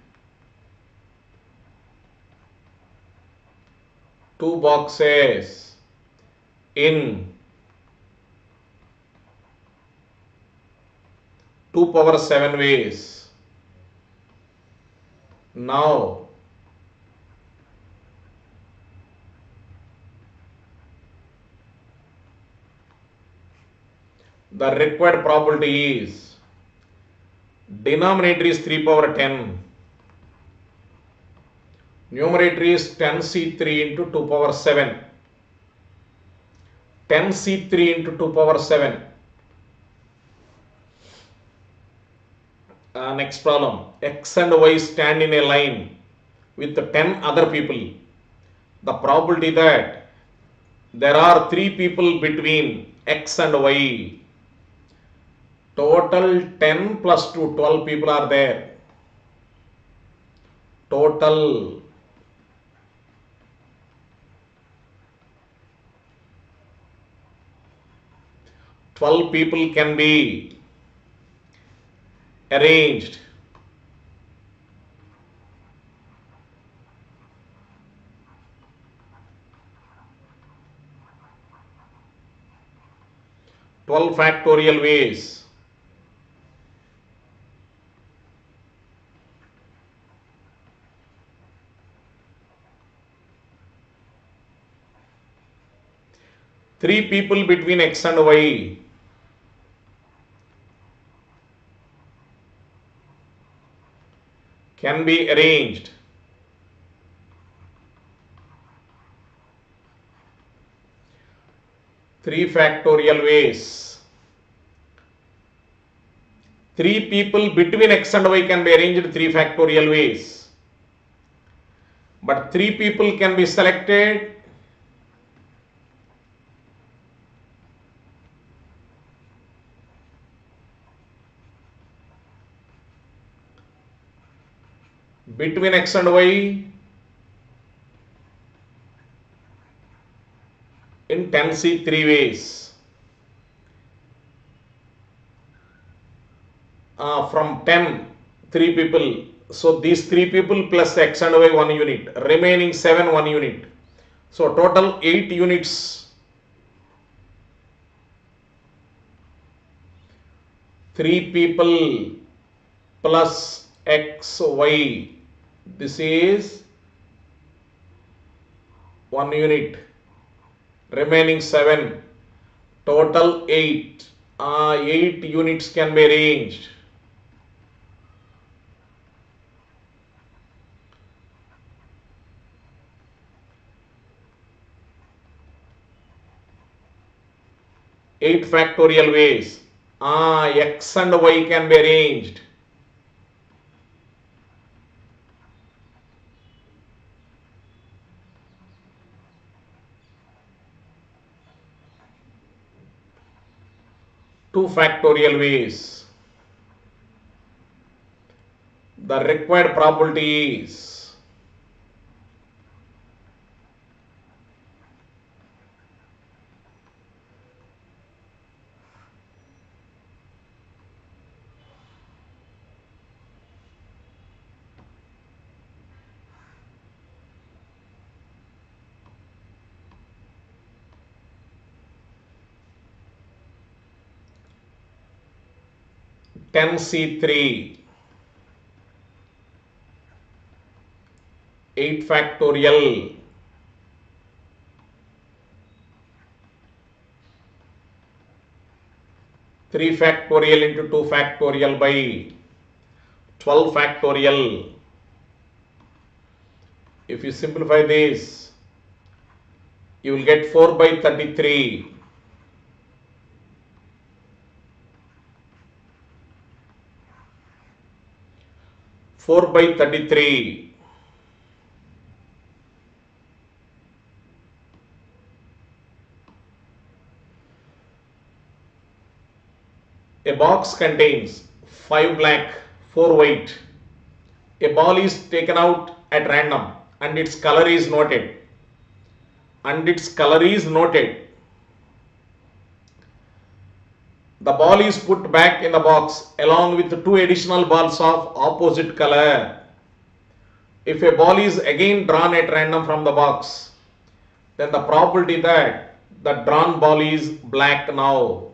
2 boxes in 2 power 7 ways. Now the required probability is denominator is 3 power 10, numerator is 10C3 into 2 power 7, 10C3 into 2 power 7. Next problem, X and Y stand in a line with 10 other people. The probability that there are 3 people between X and Y. Total 10 plus 2, 12 people are there. Total 12 people can be arranged twelve factorial ways. Three people between X and Y. Can be arranged. Three factorial ways. Three people between X and Y can be arranged three factorial ways. But three people can be selected between X and Y in 10C three ways. From 10, three people. So these three people plus X and Y 1 unit. Remaining 7 1 unit. So total 8 units. 3 people plus X, Y. This is 1 unit. Remaining 7. Total 8. 8 units can be arranged. Eight factorial ways. X and Y can be arranged. Two factorial ways. The required probability is C3 8 factorial 3 factorial into 2 factorial by 12 factorial. If you simplify this, you will get 4 by 33. 4 by 33. A box contains 5 black, 4 white. A ball is taken out at random and its color is noted. The ball is put back in the box along with 2 additional balls of opposite color. If a ball is again drawn at random from the box, then the probability that the drawn ball is black now.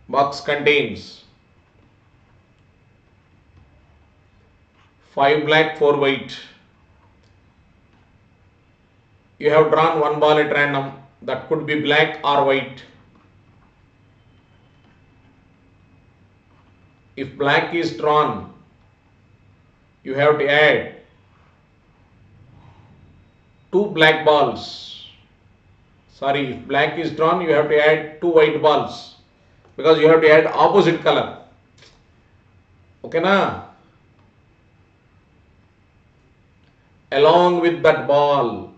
Box contains 5 black, 4 white. You have drawn one ball at random that could be black or white. If black is drawn, you have to add 2 black balls. Sorry, if black is drawn, you have to add 2 white balls because you have to add opposite color. Okay na? Along with that ball.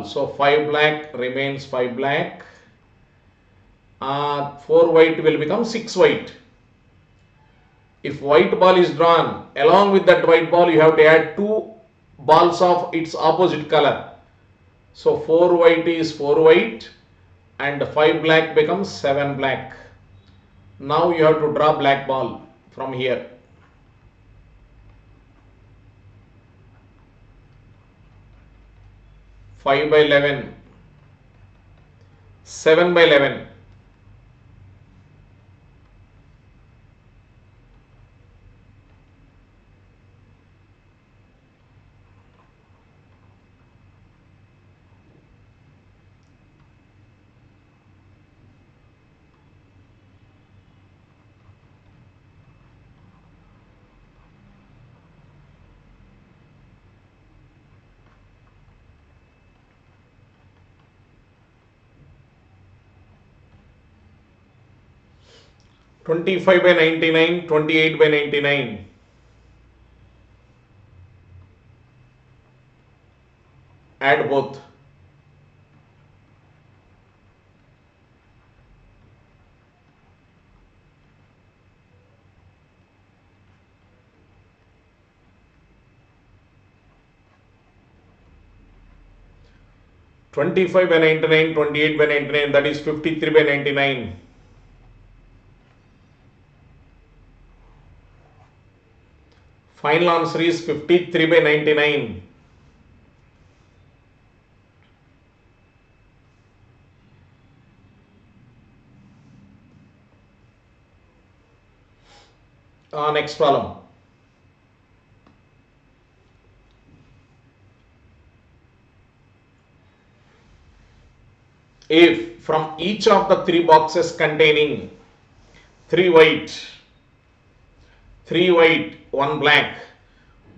So 5 black remains 5 black. 4 white will become 6 white. If white ball is drawn, along with that white ball you have to add 2 balls of its opposite color. So 4 white is 4 white and 5 black becomes 7 black. Now you have to draw black ball from here. 5 by 11, 7 by 11. 25 by 99, 28 by 99. Add both. Twenty-five by 99, 28 by 99, that is 53 by 99. Final answer is 53 by 99. Next problem. If from each of the three boxes containing 3 white, 1 black,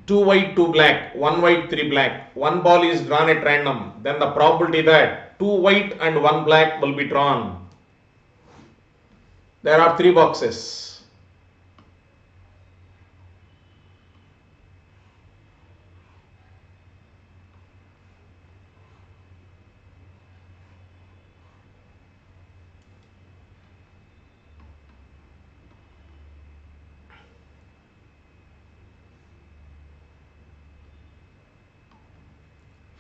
2 white, 2 black, 1 white, 3 black, one ball is drawn at random, then the probability that 2 white and 1 black will be drawn. There are 3 boxes.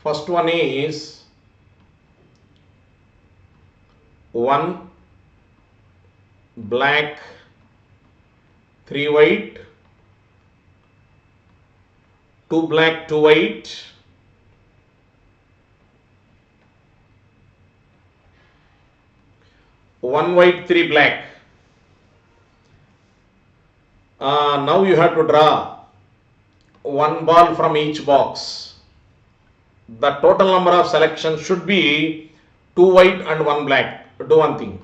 First one is 1 black, 3 white, 2 black, 2 white, one white, 3 black. Now you have to draw one ball from each box. The total number of selections should be 2 white and 1 black. Do one thing.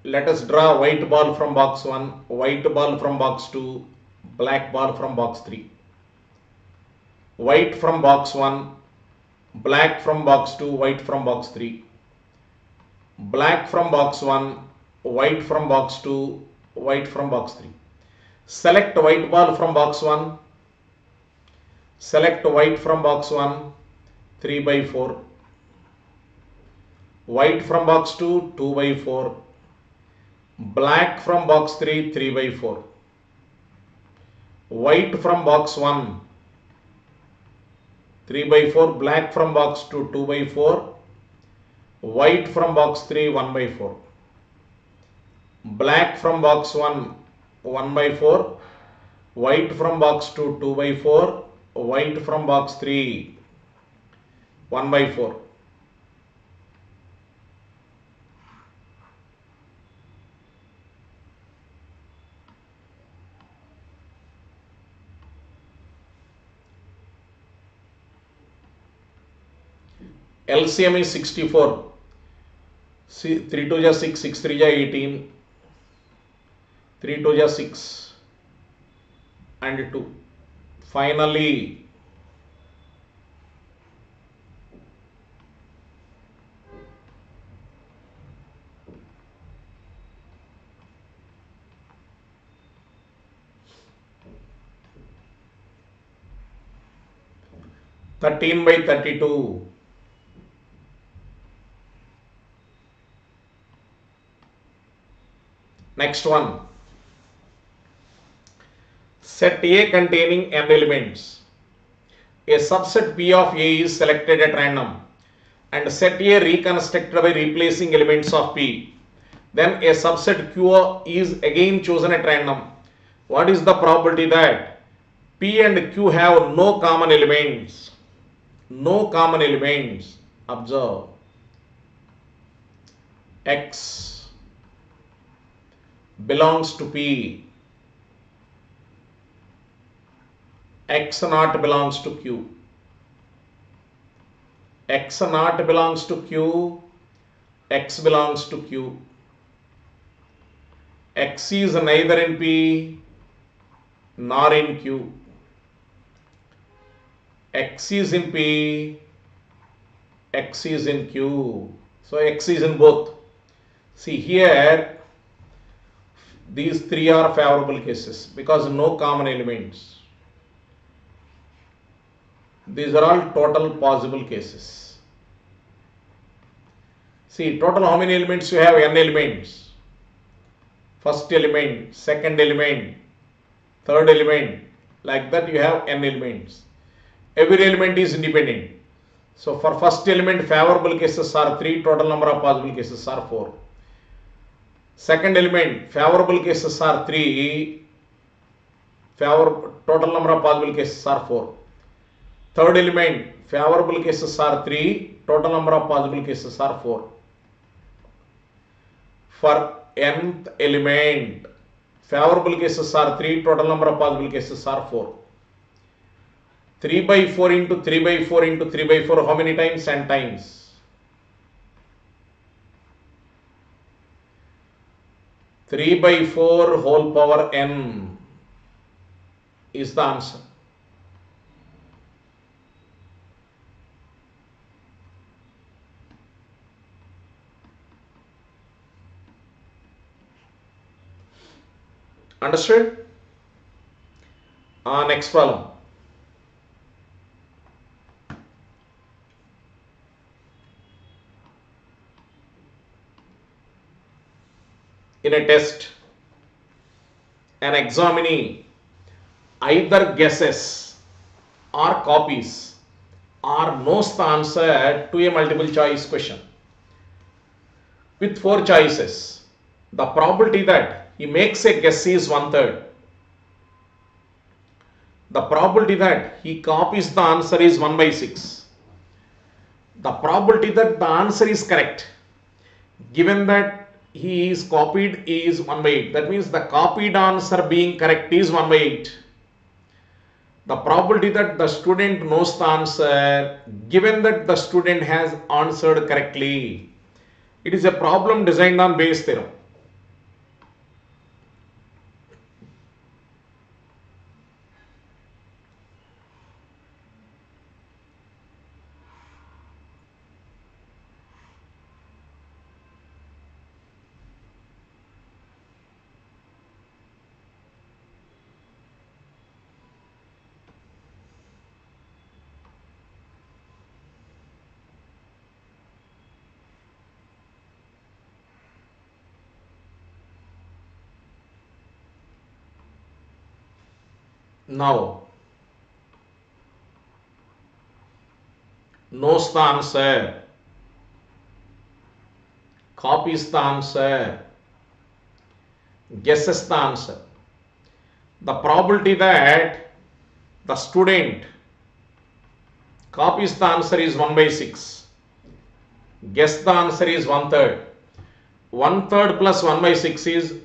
Let us draw white ball from box 1, white ball from box 2, black ball from box 3. White from box 1, black from box 2, white from box 3. Black from box 1, white from box 2, white from box 3. Select white ball from box 1. Select white from box 1, 3 by 4. White from box 2, 2 by 4. Black from box 3, 3 by 4. White from box 1, 3 by 4. Black from box 2, 2 by 4. White from box 3, 1 by 4. Black from box 1, 1 by 4. White from box 2, 2 by 4. White from box 3, 1 by 4. LCM is 64. 3 2 ja 6, 6 3 ja 18. 3 2 ja 6 and 2. Finally, (13 by 32). Next one. Set A containing n elements. A subset P of A is selected at random and set A reconstructed by replacing elements of P. Then a subset Q is again chosen at random. What is the probability that P and Q have no common elements? No common elements. Observe. X belongs to P. X naught belongs to Q. X naught belongs to Q. X belongs to Q. X is neither in P nor in Q. X is in P. X is in Q. So X is in both. See here, These three are favorable cases because no common elements. These are all total possible cases. See, total how many elements you have? N elements. First element, second element, third element. Like that you have N elements. Every element is independent. So for first element favorable cases are 3, total number of possible cases are 4. Second element favorable cases are 3, total number of possible cases are 4. Third element favorable cases are 3, total number of possible cases are 4. For nth element favorable cases are 3, total number of possible cases are 4. 3 by 4 into 3 by 4 into 3 by 4 how many times? N times. 3 by 4 whole power n is the answer. Understood? Next problem. In a test, an examinee either guesses or copies or knows the answer to a multiple choice question with 4 choices. The probability that he makes a guess is 1/3. The probability that he copies the answer is 1 by 6. The probability that the answer is correct, given that he is copied, is 1 by 8. That means the copied answer being correct is 1 by 8. The probability that the student knows the answer, given that the student has answered correctly. It is a problem designed on Bayes theorem. Now, knows the answer, copies the answer, guesses the answer. The probability that the student copies the answer is 1 by 6. Guess the answer is 1/3. 1/3 plus 1 by 6 is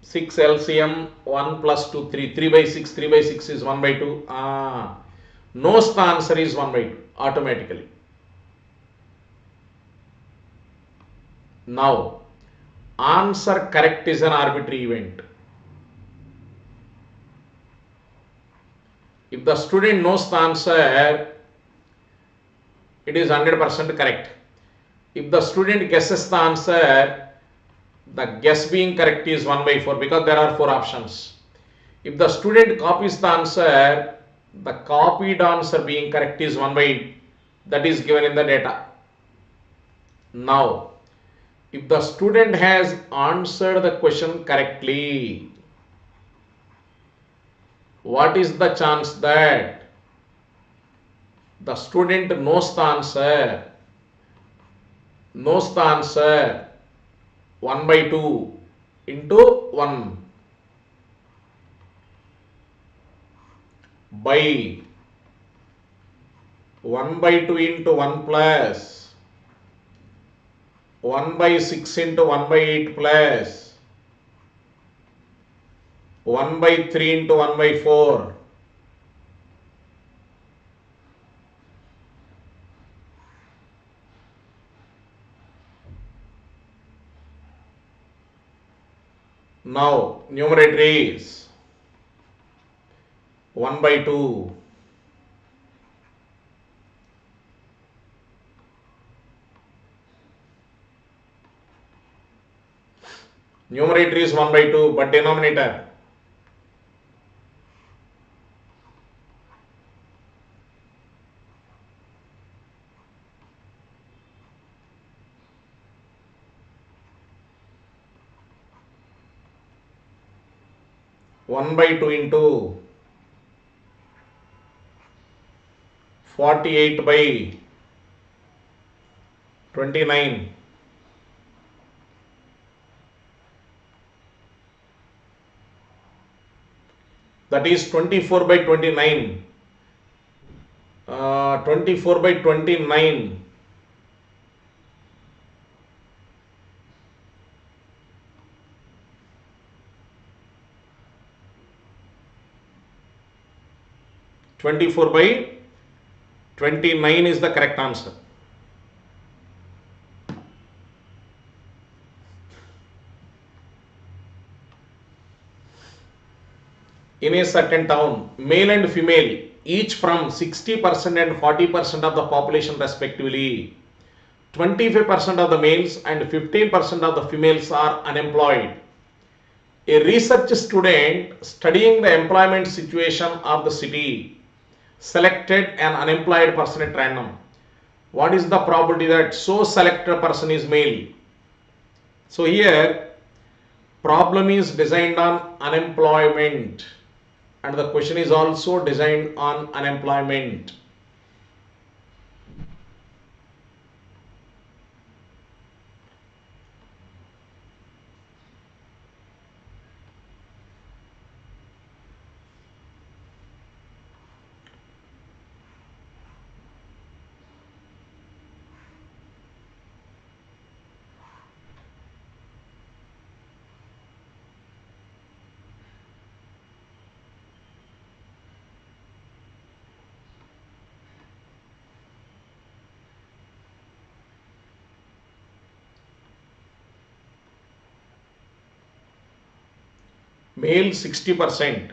6 LCM, 1 plus 2, 3. 3 by 6, 3 by 6 is 1 by 2. Knows the answer is 1 by 2 automatically. Now, answer correct is an arbitrary event. If the student knows the answer, it is 100% correct. If the student guesses the answer, the guess being correct is 1 by 4 because there are 4 options. If the student copies the answer, the copied answer being correct is 1 by 8. That is given in the data. Now, if the student has answered the question correctly, what is the chance that the student knows the answer? Knows the answer 1 by 2 into 1 by 1 by 2 into 1 plus 1 by 6 into 1 by 8 plus 1 by 3 into 1 by 4. Now, numerator is 1 by 2 . Numerator is 1 by 2, but denominator 1 by 2 into 48 by 29. That is 24 by 29. 24 by 29. Twenty-four by 29 is the correct answer. In a certain town, male and female, each from 60% and 40% of the population respectively, 25% of the males and 15% of the females are unemployed. A research student studying the employment situation of the city selected an unemployed person at random. What is the probability that so selected person is male? So here problem is designed on unemployment and the question is also designed on unemployment. Male 60%,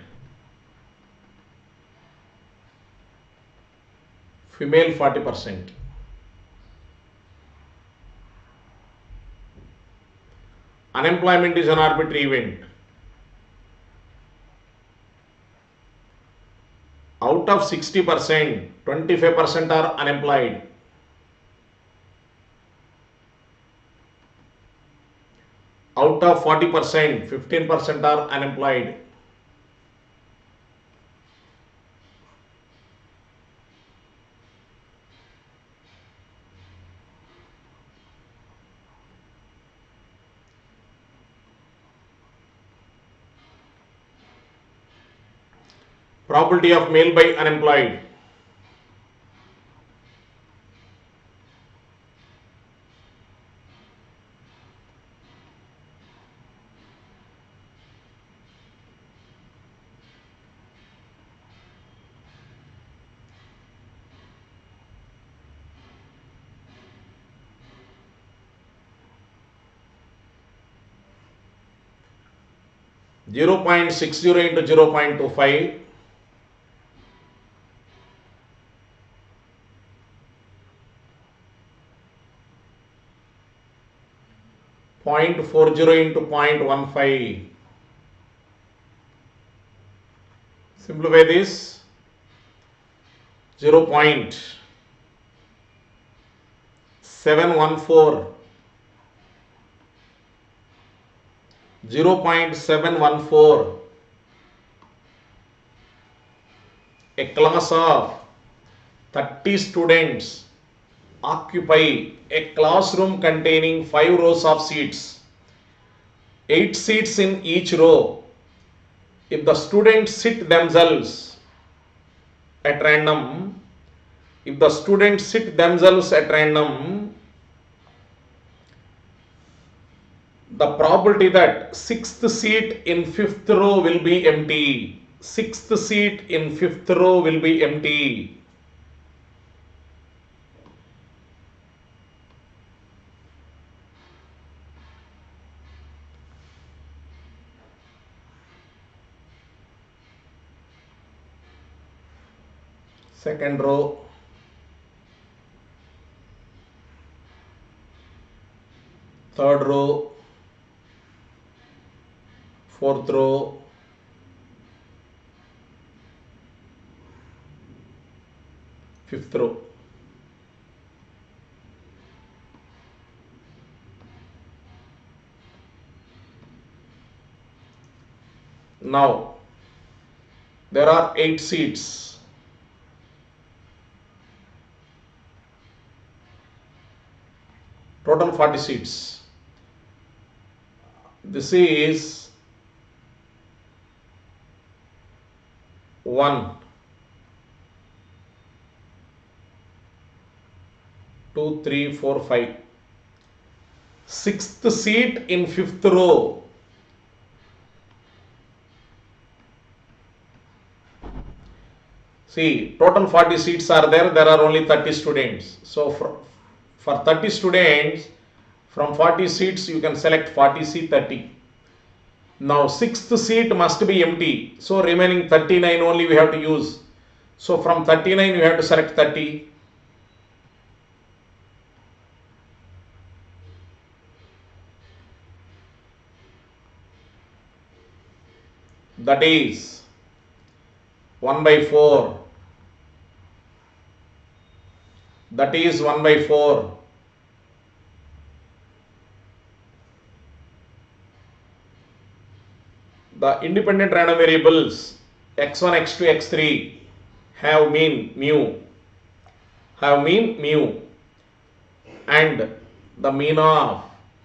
female 40%. Unemployment is an arbitrary event. Out of 60%, 25% are unemployed. Out of 40%, 15% are unemployed. Probability of male by unemployed. Zero point 0.60 into 0.25, 0.40 into 0.15. Simplify this. 0.714, 0.714. A class of 30 students occupy a classroom containing 5 rows of seats, 8 seats in each row. If the students sit themselves at random, the probability that 6th seat in 5th row will be empty. 6th seat in 5th row will be empty. Second row, third row, fourth row, fifth row. Now there are 8 seats. Total 40 seats. This is 1, 2, 3, 4, 5. Sixth seat in fifth row. See, total 40 seats are there. There are only 30 students. So for 30 students, from 40 seats you can select 40C 30. Now sixth seat must be empty. So remaining 39 only we have to use. So from 39 you have to select 30. That is 1 by 4. That is 1 by 4. The independent random variables x1, x2, x3 have mean mu. And the mean of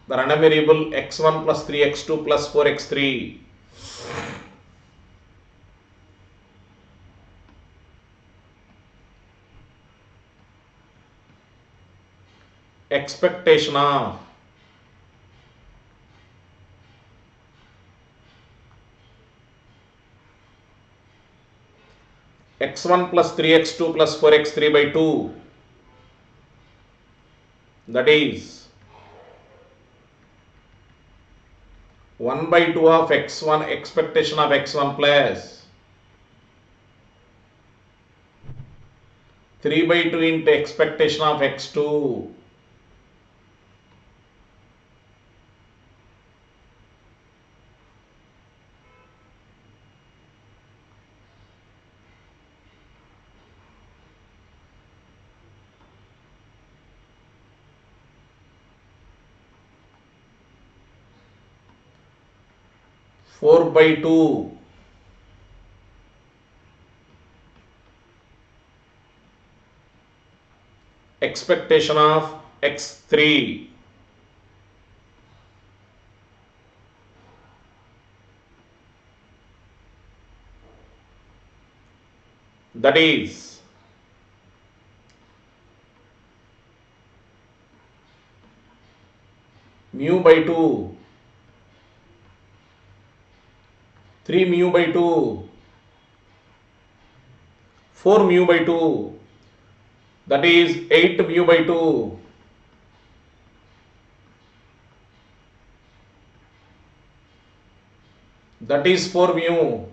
the random variable x1 plus 3x2 plus 4x3 expectation of x1 plus 3x2 plus 4x3 by 2, that is 1 by 2 of x1 expectation of x1 plus 3 by 2 into expectation of x2 . Four by 2 expectation of x3 . That is mu by 2, 3 mu by 2, 4 mu by 2, that is 8 mu by 2, that is 4 mu.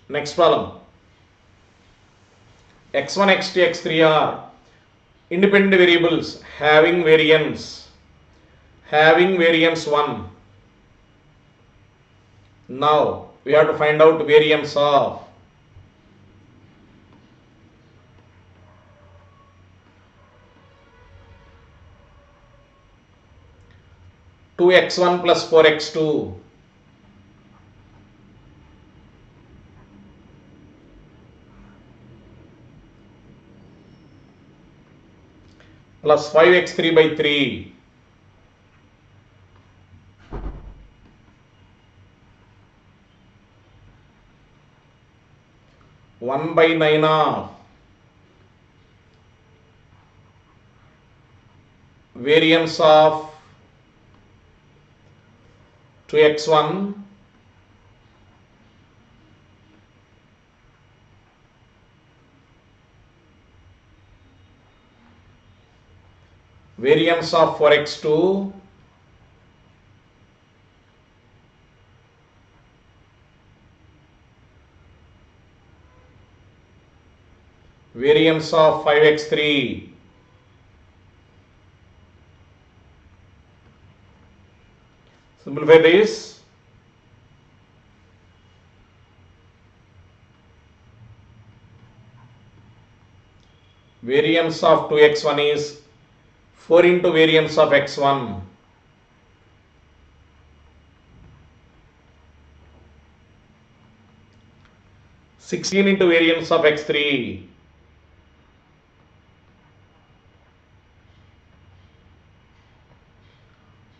Next problem. x1, x2, x3 are independent variables having variance 1. Now we have to find out variance of two x1 plus 4x2 plus 5x3 by 3 1 by 9 of variance of 2x1 variance of 4x2 Variance of 5x3. Simplify this. Variance of 2x1 is 4 into variance of x1. 16 into variance of x3.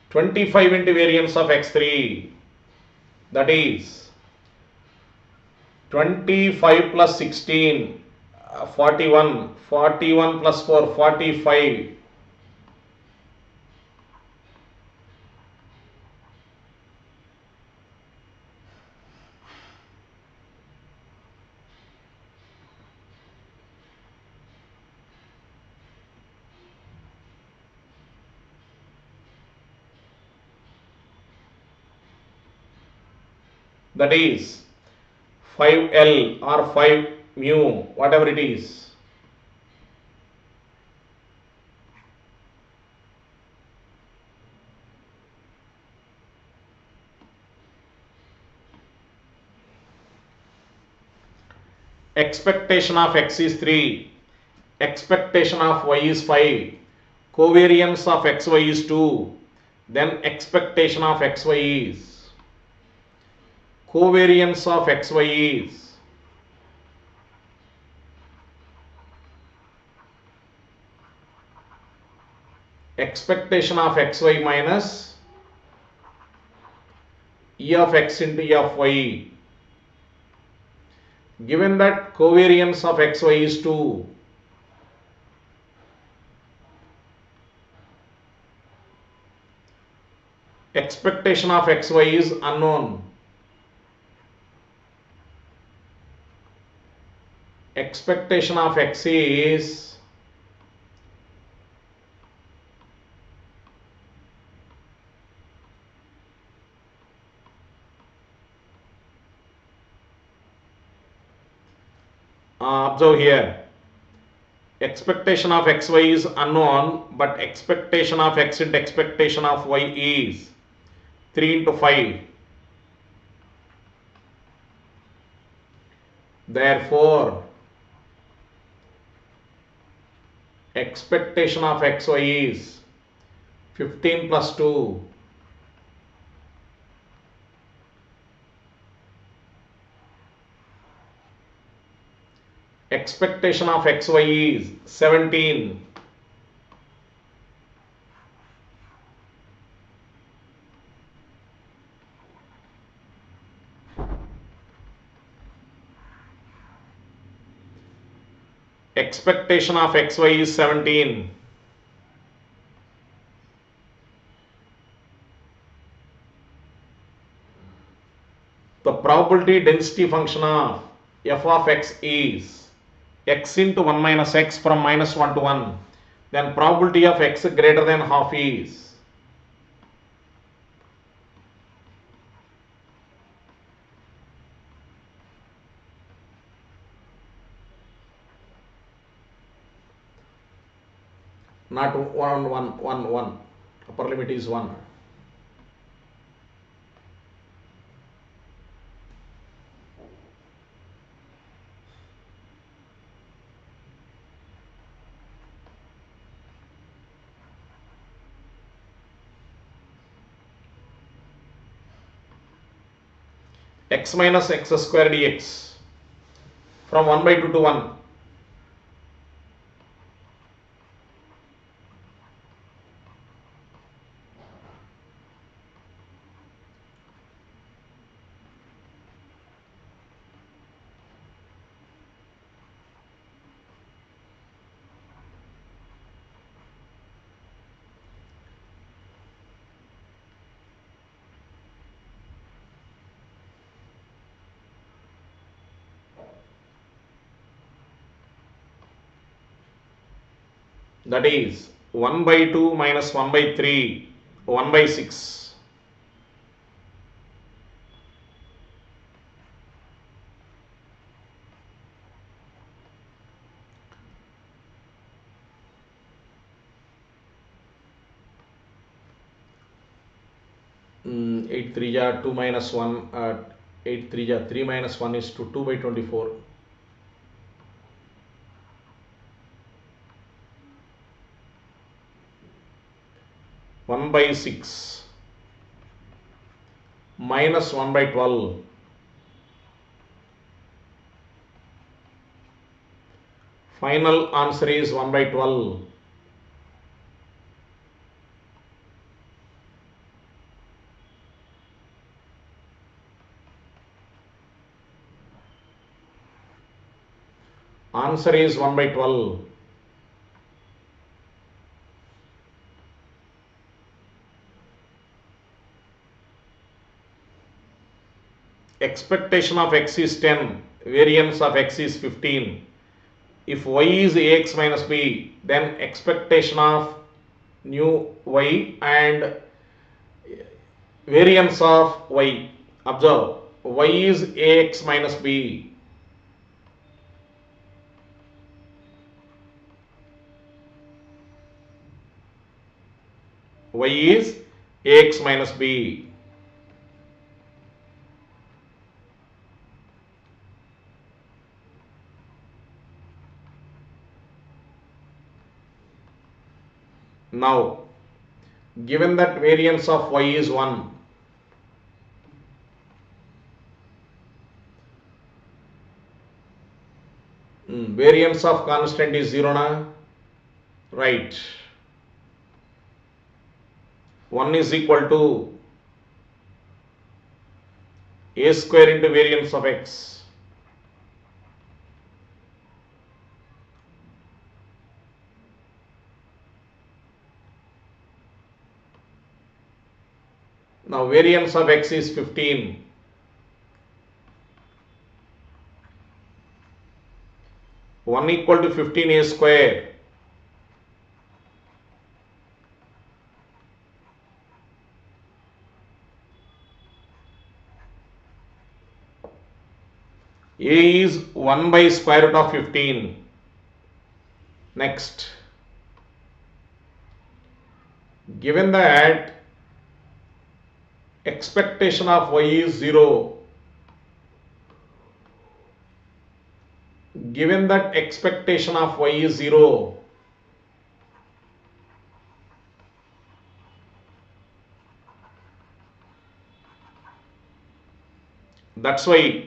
25 into variance of x3. That is 25 plus 16, 41. 41 plus 4, 45. That is 5L or 5 mu, whatever it is. Expectation of x is 3. Expectation of y is 5. Covariance of xy is 2. Then expectation of xy is. Covariance of xy is. Expectation of xy minus e of x into e of y. Given that covariance of xy is 2, expectation of xy is unknown. Expectation of x is observe here, expectation of xy is unknown, but expectation of x into expectation of y is 3 into 5. Therefore, expectation of xy is 15 plus 2. Expectation of xy is 17. Expectation of xy is 17. The probability density function of f of x is x into 1 minus x from minus 1 to 1. Then probability of x greater than half is not 1, 1, 1, 1. Upper limit is 1. X minus x square dx from 1 by 2 to 1. That is 1 by 2 minus 1 by 3, 1 by 6. 8 3 ja 2 minus 1, 8 3 ja 3 minus 1 is to 2 by 24. 1 by 6 minus 1 by 12. Final answer is 1 by 12. Answer is 1 by 12. Expectation of x is 10, variance of x is 15. If y is ax minus b, then expectation of new y and variance of y. Observe, y is ax minus b. Y is ax minus b. Now, given that variance of y is 1, variance of constant is 0 na? Right. 1 is equal to a square into variance of x. Now variance of x is 15. One equal to 15 a square. A is 1 by square root of 15. Next, given that expectation of y is 0, given that expectation of y is 0, that's why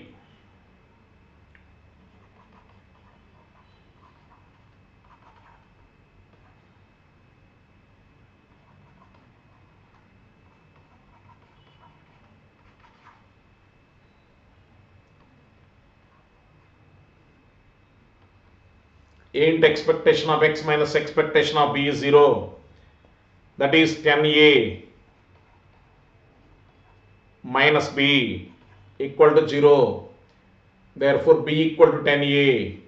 a into expectation of x minus expectation of b is 0. That is 10a minus b equal to 0. Therefore, b equal to 10a.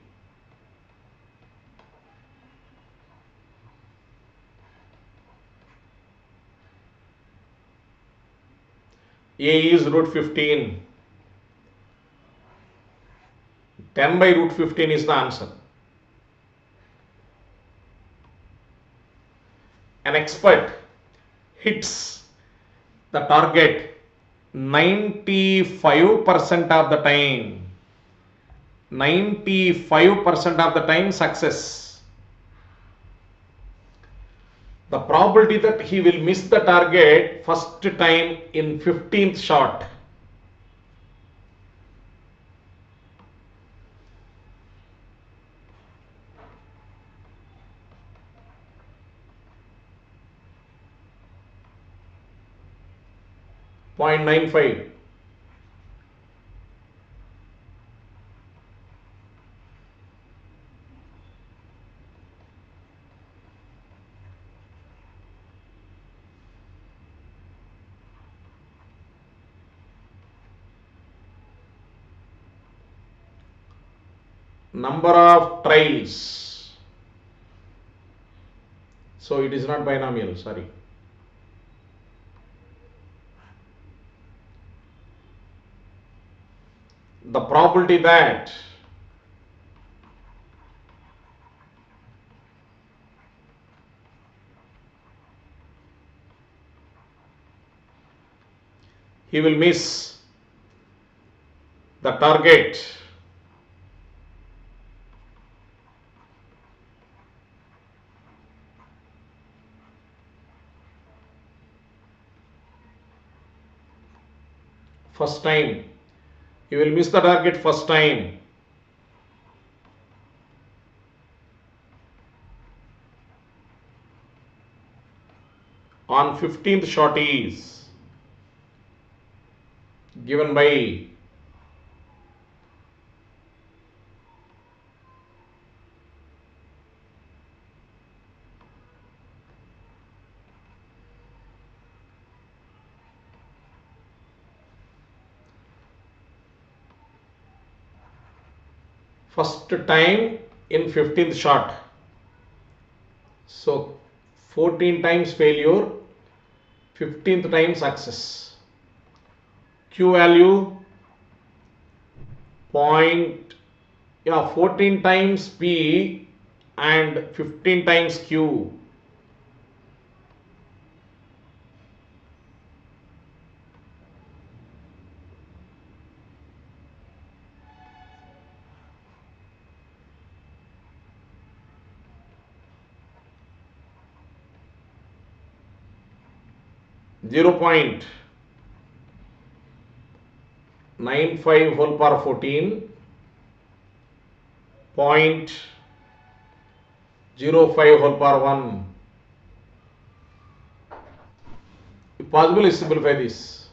A is root 15. 10 by root 15 is the answer. An expert hits the target 95% of the time. 95% of the time success. The probability that he will miss the target first time in 15th shot. Point 95. Number of trials. So it is not binomial, sorry. The probability that he will miss the target. First time. He will miss the target first time. On 15th shot is given by first time in 15th shot. So 14 times failure, 15th time success. Q value 14 times P and 15 times Q. .95 whole power 14, 0.05 whole power 1. If possible, is simplify this.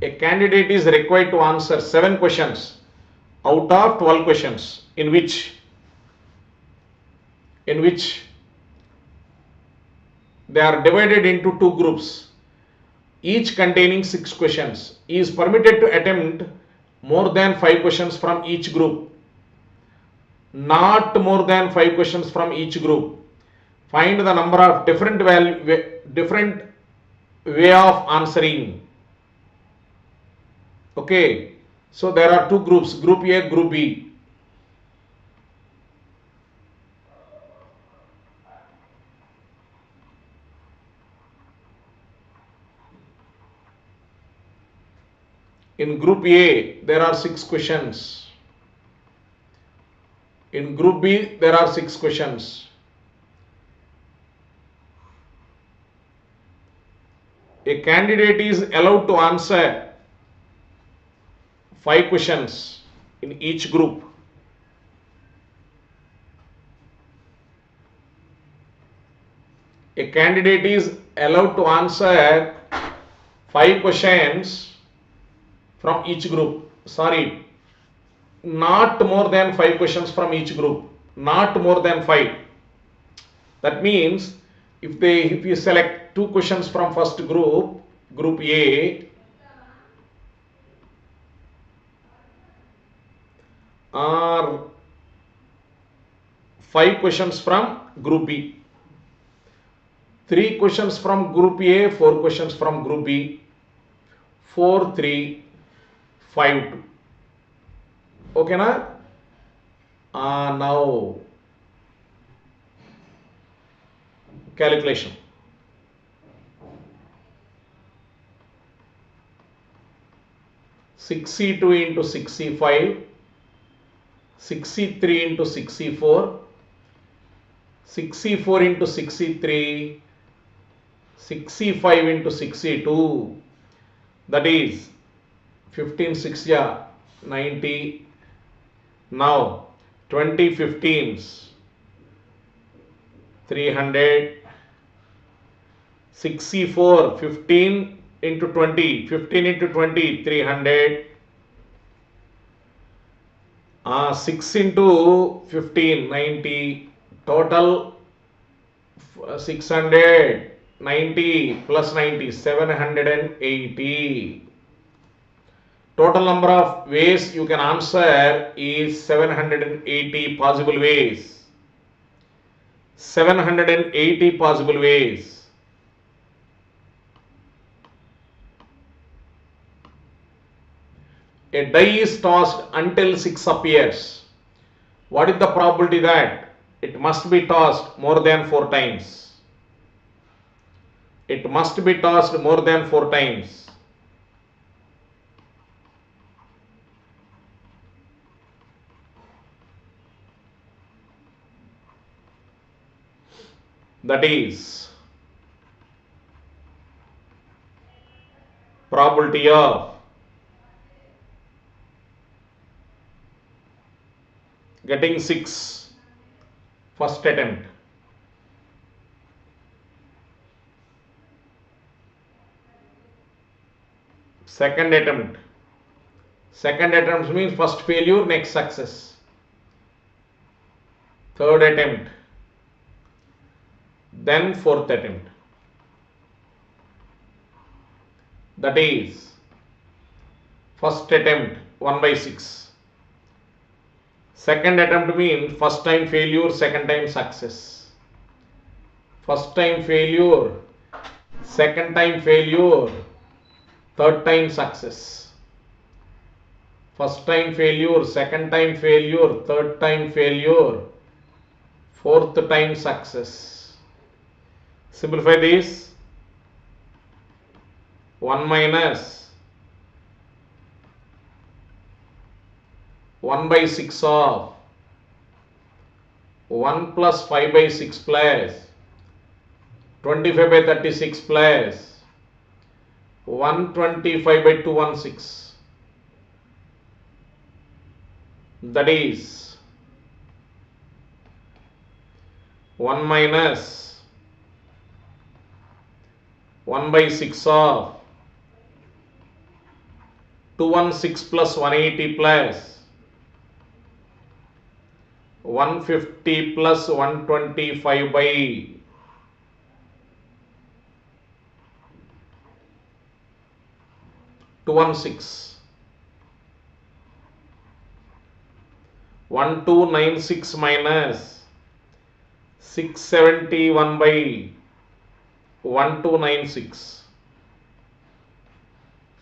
A candidate is required to answer 7 questions out of 12 questions in which they are divided into 2 groups, each containing 6 questions. He is permitted to attempt more than 5 questions from each group, not more than 5 questions from each group. Find the number of different way of answering. Okay, so there are 2 groups, group A, group B. In group A, there are 6 questions. In group B, there are 6 questions. A candidate is allowed to answer 5 questions in each group. A candidate is allowed to answer 5 questions from each group. Sorry, not more than 5 questions from each group. Not more than 5. That means if you select 2 questions from first group, group A, or 5 questions from group B, 3 questions from group A, 4 questions from group B, 4, 3, 5, 2. Okay na? Now calculation. 6C2 into 6C5, 6C3 into 6C4, 6C4 into 6C3, 6C5 into 6C2, that is 15 6 yeah 90. Now 20 15s 300, 6C4 15 into 20, 15 into 20 300, 6 into 15 90, total 600, 90 plus 90 780. Total number of ways you can answer is 780 possible ways. 780 possible ways. A die is tossed until 6 appears. What is the probability that it must be tossed more than 4 times? It must be tossed more than 4 times. That is probability of getting 6 first attempt. Second attempt. Second attempt means first failure, next success. Third attempt. Then fourth attempt. That is first attempt 1 by 6. Second attempt means first time failure, second time success. First time failure, second time failure, third time success. First time failure, second time failure, third time failure, fourth time success. Simplify this. 1 minus 1 by 6 of 1 plus 5 by 6 plus 25 by 36 plus 125 by 216. That is 1 minus 1 by 6 of 216 plus 180 plus 150 plus 125 by 216. 1296 minus 671 by 1296.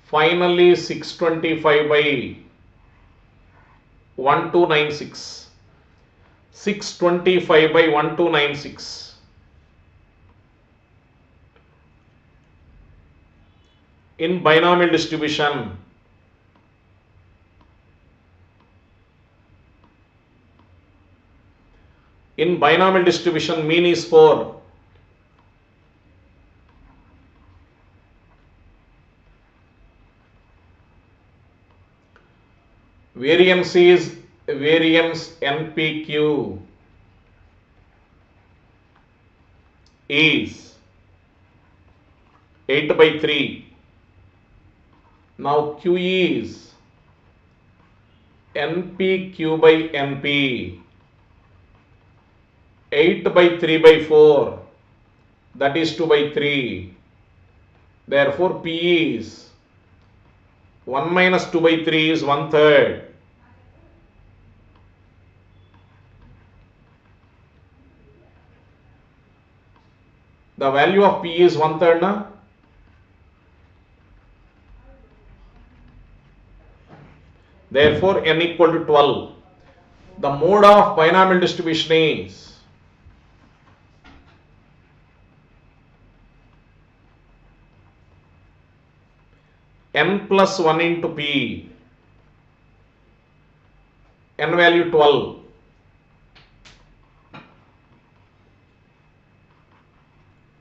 Finally 625 by 1296. 625 by 1296. In binomial distribution, mean is 4. Variance is variance NPQ is 8 by 3. Now Q is NPQ by NP. 8 by 3 by 4, that is 2 by 3. Therefore P is 1 minus 2 by 3 is 1/3. The value of P is 1/3 na? Therefore n equal to 12. The mode of binomial distribution is n plus 1 into P. N value 12.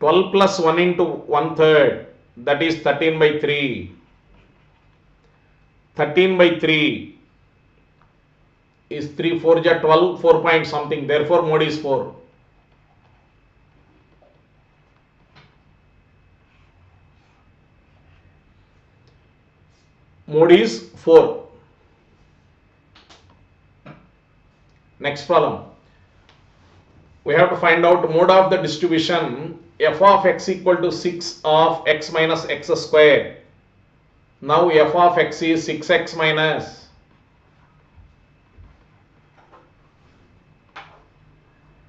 12 plus 1 into 1/3, that is 13 by 3. 13 by 3 is 3 4 ja 12, 4 point something. Therefore mode is 4. Mode is 4. Next problem. We have to find out mode of the distribution f of x equal to 6 of x minus x square. Now f of x is 6x minus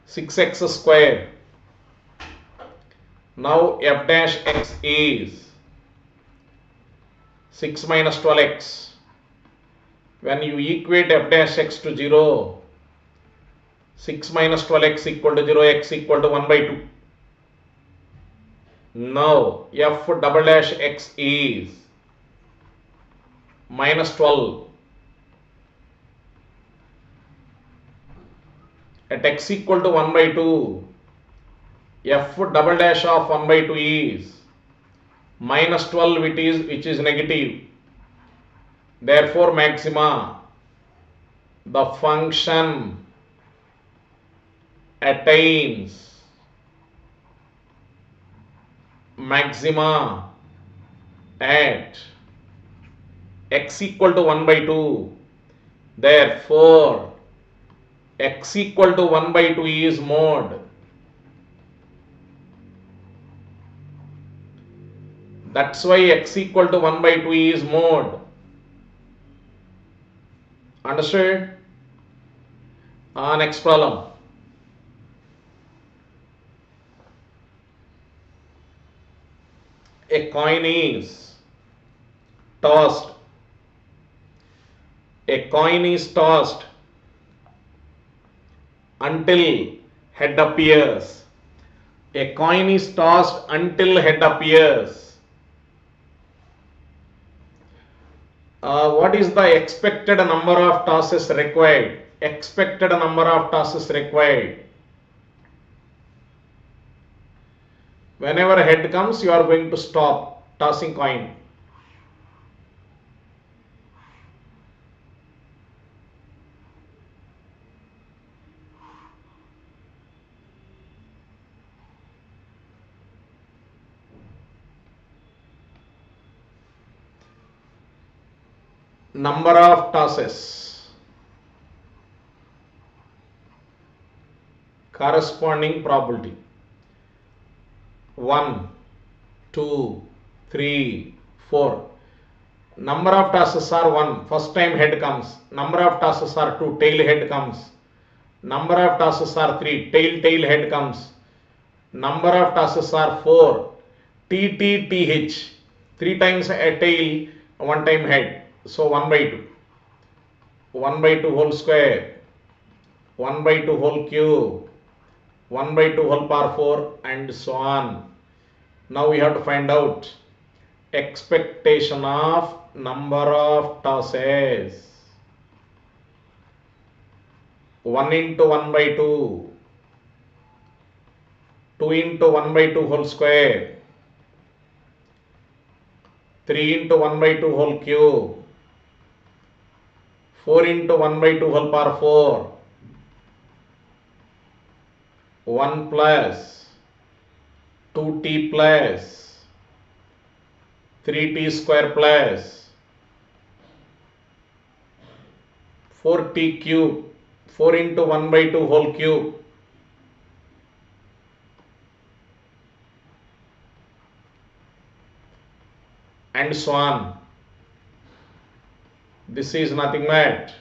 6x square. Now f dash x is 6 minus 12x. When you equate f dash x to 0, 6 minus 12x equal to 0, x equal to 1 by 2. Now f double dash x is minus 12. At x equal to 1 by 2, f double dash of 1 by 2 is minus 12, which is negative. Therefore, maxima, the function attains maxima at x equal to 1 by 2. Therefore, x equal to 1 by 2 is mod. That's why x equal to 1 by 2 is mod. Understood? Next problem. A coin is tossed. A coin is tossed until head appears. A coin is tossed until head appears. What is the expected number of tosses required? Expected number of tosses required. Whenever head comes, you are going to stop tossing coin. Number of tosses. Corresponding probability. 1, 2, 3, 4. Number of tosses are 1. First time head comes. Number of tosses are 2. Tail head comes. Number of tosses are 3. Tail head comes. Number of tosses are 4. TH. 3 times a tail, 1 time head. So 1 by 2. 1 by 2 whole square. 1 by 2 whole cube. 1 by 2 whole power 4 and so on. Now we have to find out expectation of number of tosses. 1 into 1 by 2. 2 into 1 by 2 whole square. 3 into 1 by 2 whole cube. 4 into 1 by 2 whole power 4. 1 plus 2t plus 3t square plus 4t cube. 4 into 1 by 2 whole cube. And so on. This is nothing but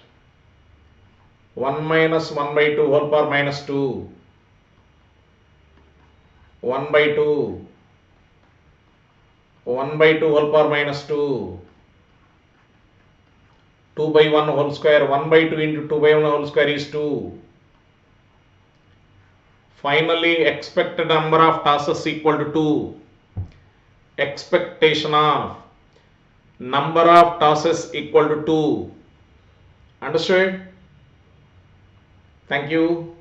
1 minus 1 by 2 whole power minus 2. 1 by 2. 1 by 2 whole power minus 2. 2 by 1 whole square. 1 by 2 into 2 by 1 whole square is 2. Finally, expected number of tosses equal to 2. Expectation of number of tosses equal to 2. Understood? Thank you.